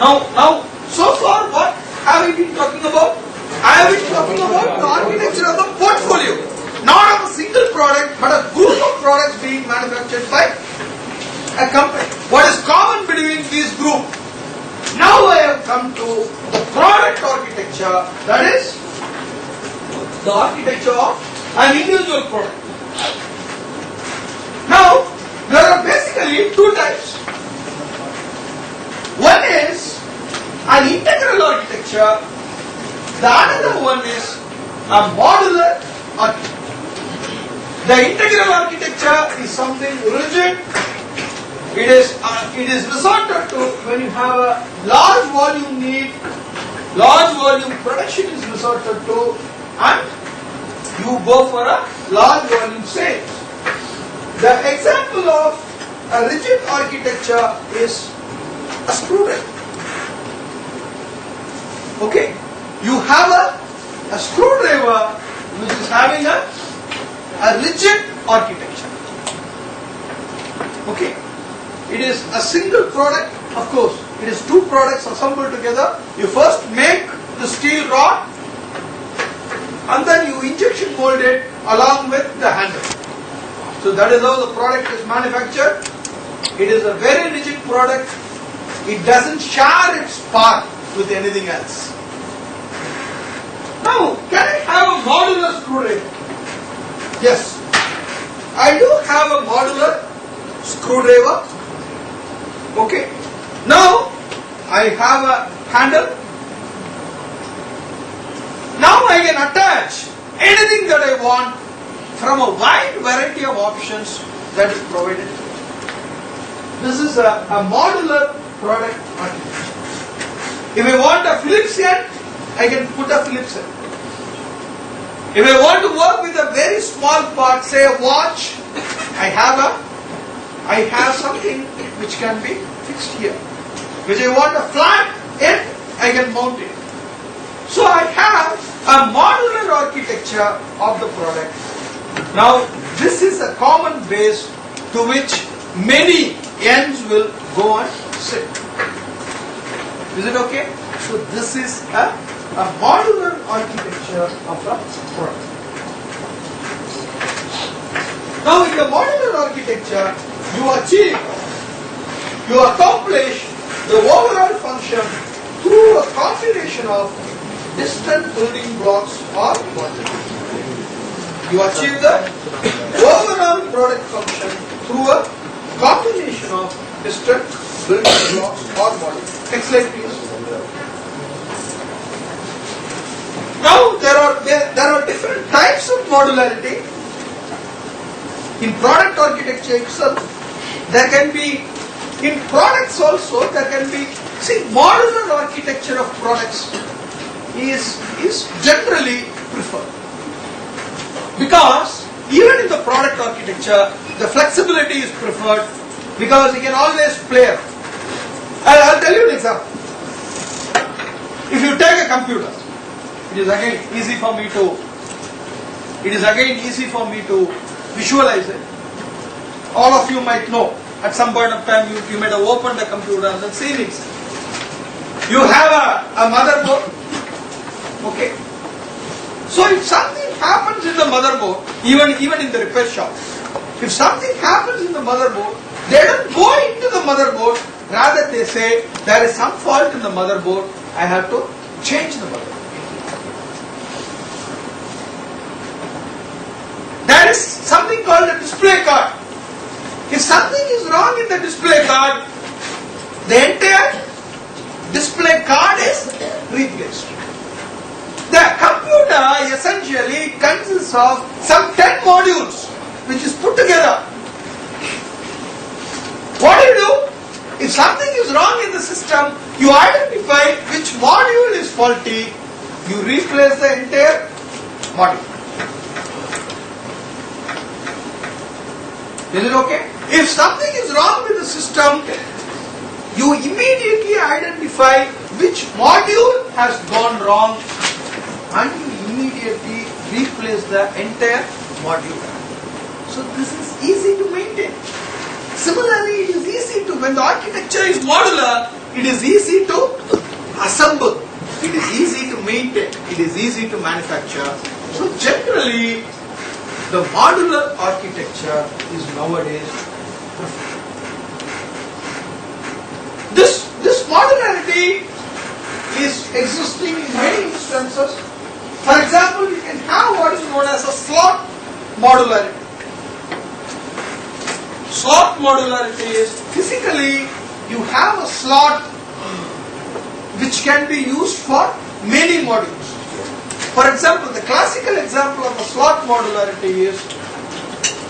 Now, so far, what have we been talking about? I have been talking about the architecture of the portfolio, not of a single product, but a group of products being manufactured by a company. What is common between these groups? Now I have come to the product architecture, that is the architecture of an individual product. Now, there are basically 2 types. One is an integral architecture, the other one is a modular architecture. The integral architecture is something rigid. It is resorted to when you have a large volume need, large volume production is resorted to, and you go for a large volume sales. The example of a rigid architecture is a screwdriver. Okay, you have a screwdriver which is having a rigid architecture. Okay, it is a single product. Of course, it is two products assembled together. You first make the steel rod and then you injection mold it along with the handle. So that is how the product is manufactured. It is a very rigid product. It doesn't share its spark with anything else. Now, can I have a modular screwdriver? Yes. I do have a modular screwdriver. Okay. Now, I have a handle. Now I can attach anything that I want from a wide variety of options that is provided. This is a modular product architecture. If I want a Phillips head, I can put a Phillips head. If I want to work with a very small part, say a watch, I have something which can be fixed here. If I want a flat end, I can mount it. So I have a modular architecture of the product. Now, this is a common base to which many ends will go and sit. Is it okay? So this is a modular architecture of the product. Now, in the modular architecture, you accomplish the overall function through a combination of distant building blocks or modules. You achieve the overall product function through a combination of distant building blocks or modules. Next slide, please. Now there are different types of modularity. In product architecture itself, there can be, in products also, there can be, modular architecture of products is generally preferred. Because even in the product architecture, the flexibility is preferred because you can always play around. I'll tell you an example. If you take a computer, it is again easy for me to visualize it. All of you might know, at some point of time you might have opened the computer and then seen it. You have a motherboard. Okay. So if something happens in the motherboard, even in the repair shop, if something happens in the motherboard, they don't go into the motherboard, rather they say there is some fault in the motherboard, I have to change the motherboard. There is something called a display card. If something is wrong in the display card, the entire display card is replaced. The computer essentially consists of some 10 modules which is put together. What do? If something is wrong in the system, you identify which module is faulty, you replace the entire module. Is it okay? If something is wrong with the system, you immediately identify which module has gone wrong and you immediately replace the entire module. So this is easy to maintain. Similarly, it is easy to, when the architecture is modular, it is easy to assemble, it is easy to maintain, it is easy to manufacture. So generally, the modular architecture is nowadays preferred. This modularity is existing in many instances. For example, you can have what is known as a slot modularity. Slot modularity is physically you have a slot which can be used for many modules. For example, the classical example of a slot modularity is,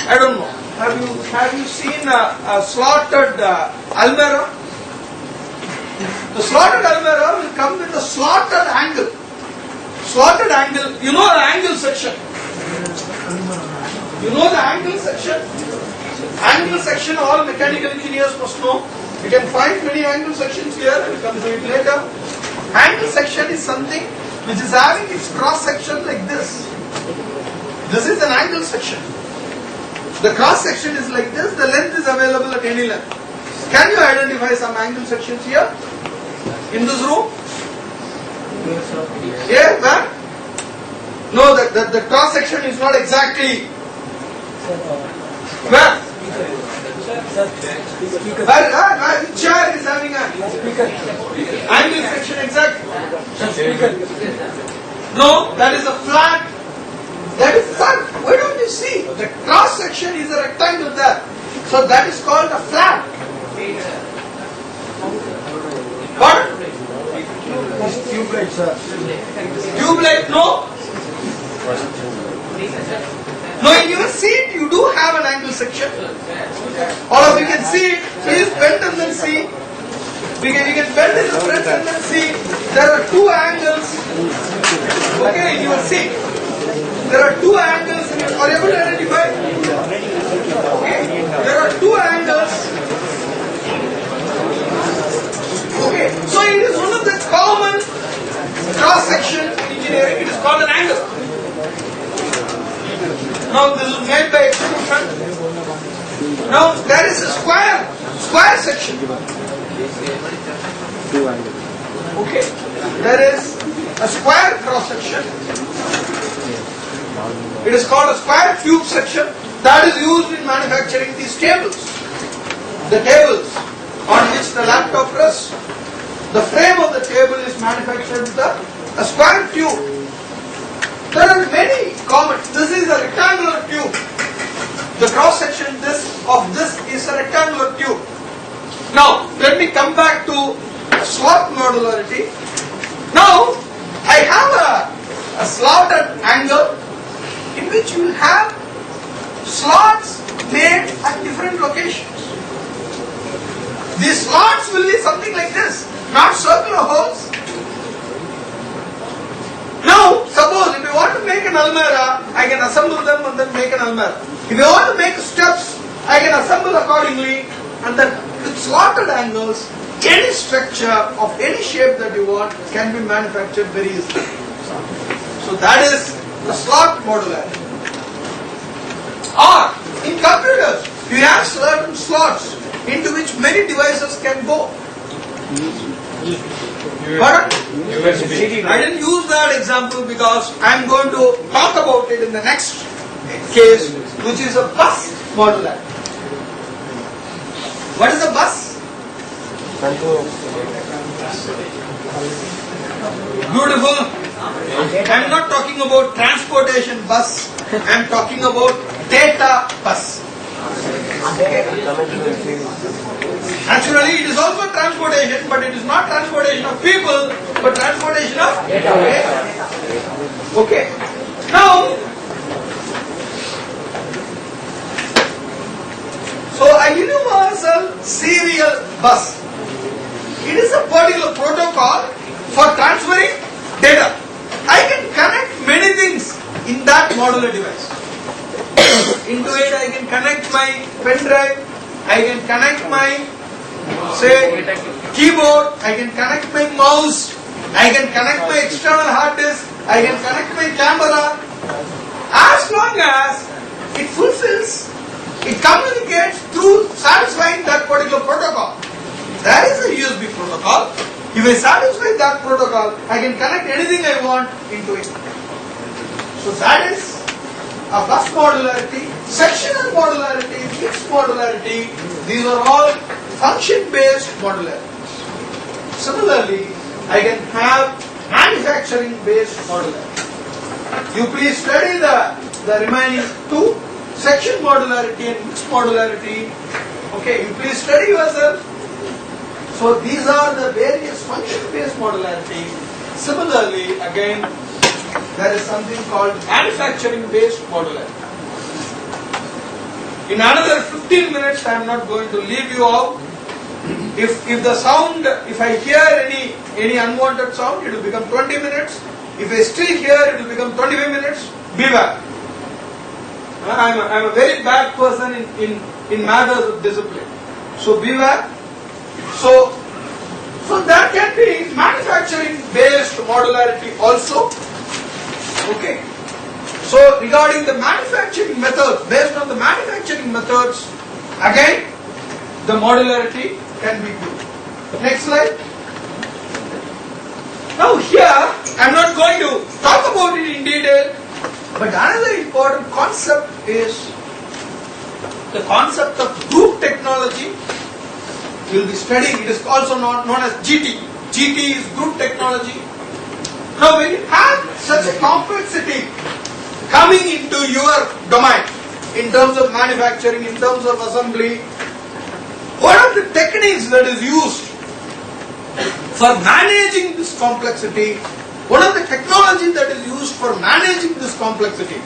I don't know, have you seen a slotted almirah? The slotted almirah will come with a slotted angle. Slotted angle, you know the angle section. You know the angle section? Angle section, all mechanical engineers must know. You can find many angle sections here, I will come to it later. Angle section is something which is having its cross section like this. This is an angle section. The cross section is like this, the length is available at any length. Can you identify some angle sections here? In this room? Yeah, where? No, the cross section is not exactly. Where? Which chair is having an angle section exactly? No, that is a flat. That is, sir, why don't you see? The cross section is a rectangle there. So that is called a flat. What? Tube light, sir. Tube light, no? No, in your seat you do have an angle section. All of you can see it. Please bend and then see. You can bend in the front and then see. There are two angles. Okay, in your seat. There are two angles. Are you able to identify? Okay, there are two angles. Okay, so it is one of the common cross section in engineering. It is called an angle. Now this is made by extrusion. Now there is a square section. Okay, there is a square cross section. It is called a square tube section that is used in manufacturing these tables. The tables on which the laptop rests. The frame of the table is manufactured with a square tube. There are many common. This is a rectangular tube. The cross section of this is a rectangular tube. Now, let me come back to slot modularity. Now, I have a slotted angle in which you will have slots made at different locations. These slots will be something like this, not circular holes. Now, suppose if you want to make an almirah, I can assemble them and then make an almirah. If you want to make steps, I can assemble accordingly and then with slotted angles, any structure of any shape that you want can be manufactured very easily. So that is the slot modularity. Or in computers, you have certain slots into which many devices can go. But I didn't use that example because I am going to talk about it in the next case, which is a bus modularity. What is a bus? Beautiful. I am not talking about transportation bus. I am talking about data bus. Naturally, it is also transportation, but it is not transportation of people, but transportation of data. Okay. Now, so a universal serial bus. It is a particular protocol for transferring data. I can connect many things in that modular device. Into it I can connect my pen drive, I can connect my, say, keyboard, I can connect my mouse, I can connect my external hard disk, I can connect my camera. As long as it fulfills, it communicates through satisfying that particular protocol. There is a USB protocol. If I satisfy that protocol, I can connect anything I want into it. So that is a bus modularity, sectional modularity, fixed modularity. These are all function-based modularities. Similarly, I can have manufacturing-based modularity. You please study the remaining two, section modularity and mixed modularity. Okay, you please study yourself. So these are the various function-based modularity. Similarly, again, there is something called manufacturing-based modularity. In another 15 minutes, I am not going to leave you out. If the sound, if I hear any unwanted sound, it will become 20 minutes. If I still hear, it will become 25 minutes. Beware. I am a very bad person in matters of discipline. So beware. So that can be manufacturing. manufacturing based modularity also. Okay. So regarding the manufacturing methods, based on the manufacturing methods, again the modularity can be good. Next slide. Now here I am not going to talk about it in detail, but another important concept is the concept of group technology. We will be studying. It is also known as GT. GT is group technology. Now when you have such a complexity coming into your domain in terms of manufacturing, in terms of assembly, what are the techniques that is used for managing this complexity? One of the technology that is used for managing this complexity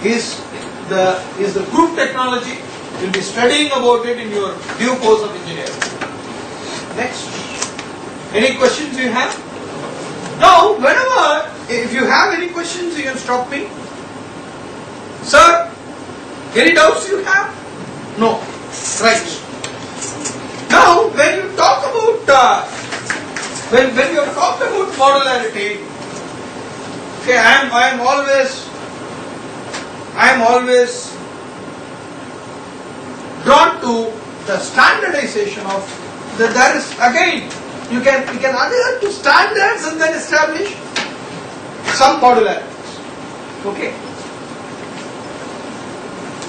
is the group technology. We'll be studying about it in your due course of engineering. Next. Any questions you have? Now, whenever, if you have any questions, you can stop me. Sir, any doubts you have? No. Right. Now, when you talk about when you talk about modularity, okay, I am always drawn to the standardization of there is again you can adhere to standards and then establish some modularities. Okay.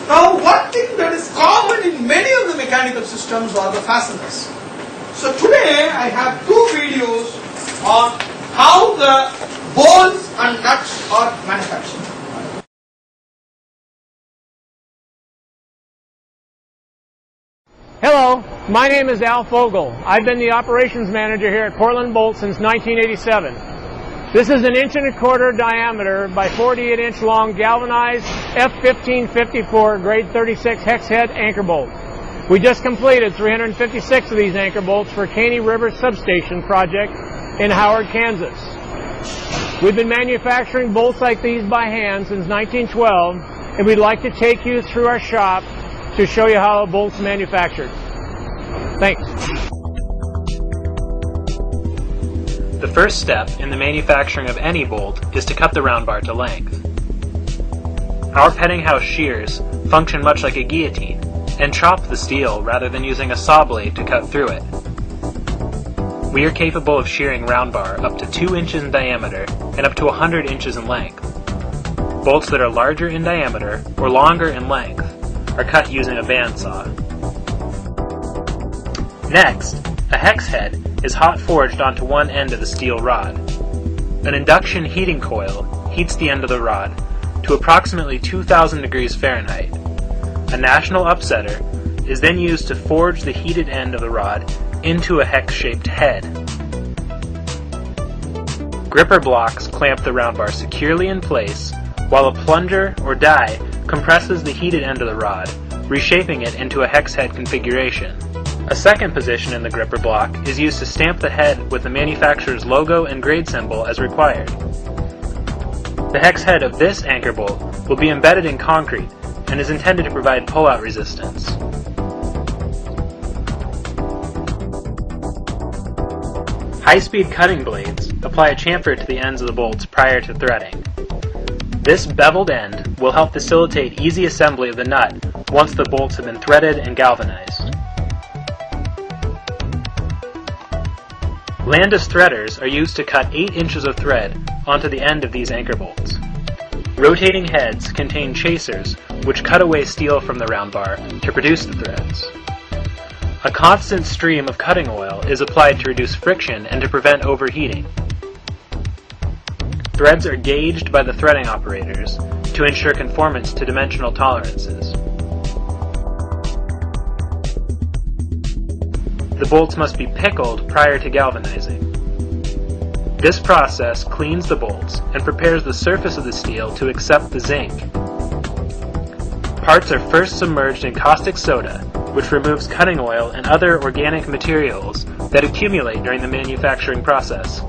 Now, one thing that is common in many of the mechanical systems are the fasteners. So today I have two videos on how the bolts and nuts are manufactured. Hello, my name is Al Fogel. I've been the operations manager here at Portland Bolt since 1987. This is an 1.25 inch diameter by 48 inch long galvanized F1554 grade 36 hex head anchor bolt. We just completed 356 of these anchor bolts for Caney River Substation project in Howard, Kansas. We've been manufacturing bolts like these by hand since 1912, and we'd like to take you through our shop to show you how a bolt's manufactured. Thanks. The first step in the manufacturing of any bolt is to cut the round bar to length. Our Peddinghaus shears function much like a guillotine and chop the steel rather than using a saw blade to cut through it. We are capable of shearing round bar up to 2 inches in diameter and up to 100 inches in length. Bolts that are larger in diameter or longer in length are cut using a bandsaw. Next, a hex head is hot forged onto one end of the steel rod. An induction heating coil heats the end of the rod to approximately 2,000 degrees Fahrenheit. A national upsetter is then used to forge the heated end of the rod into a hex-shaped head. Gripper blocks clamp the round bar securely in place, while a plunger or die compresses the heated end of the rod, reshaping it into a hex head configuration. A second position in the gripper block is used to stamp the head with the manufacturer's logo and grade symbol as required. The hex head of this anchor bolt will be embedded in concrete and is intended to provide pull-out resistance. High-speed cutting blades apply a chamfer to the ends of the bolts prior to threading. This beveled end will help facilitate easy assembly of the nut once the bolts have been threaded and galvanized. Landis threaders are used to cut 8 inches of thread onto the end of these anchor bolts. Rotating heads contain chasers which cut away steel from the round bar to produce the threads. A constant stream of cutting oil is applied to reduce friction and to prevent overheating. Threads are gauged by the threading operators to ensure conformance to dimensional tolerances. The bolts must be pickled prior to galvanizing. This process cleans the bolts and prepares the surface of the steel to accept the zinc. Parts are first submerged in caustic soda, which removes cutting oil and other organic materials that accumulate during the manufacturing process.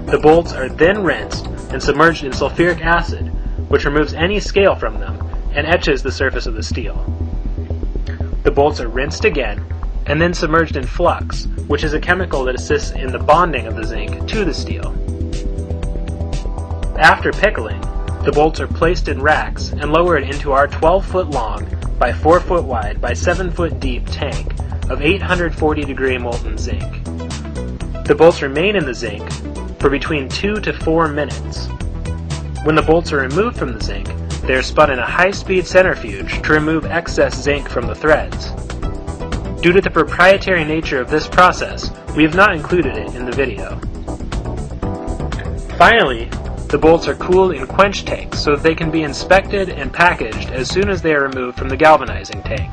The bolts are then rinsed and submerged in sulfuric acid, which removes any scale from them and etches the surface of the steel. The bolts are rinsed again and then submerged in flux, which is a chemical that assists in the bonding of the zinc to the steel. After pickling, the bolts are placed in racks and lowered into our 12-foot long by 4-foot wide by 7-foot deep tank of 840-degree molten zinc. The bolts remain in the zinc for between 2 to 4 minutes. When the bolts are removed from the zinc, they are spun in a high-speed centrifuge to remove excess zinc from the threads. Due to the proprietary nature of this process, we have not included it in the video. Finally, the bolts are cooled in quench tanks so that they can be inspected and packaged as soon as they are removed from the galvanizing tank.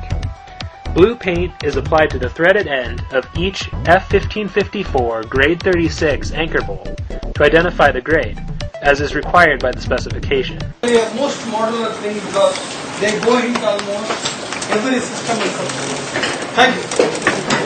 Blue paint is applied to the threaded end of each F1554 grade 36 anchor bolt to identify the grade, as is required by the specification. They are most modular thing because they go into almost every system and subsystem. Thank you.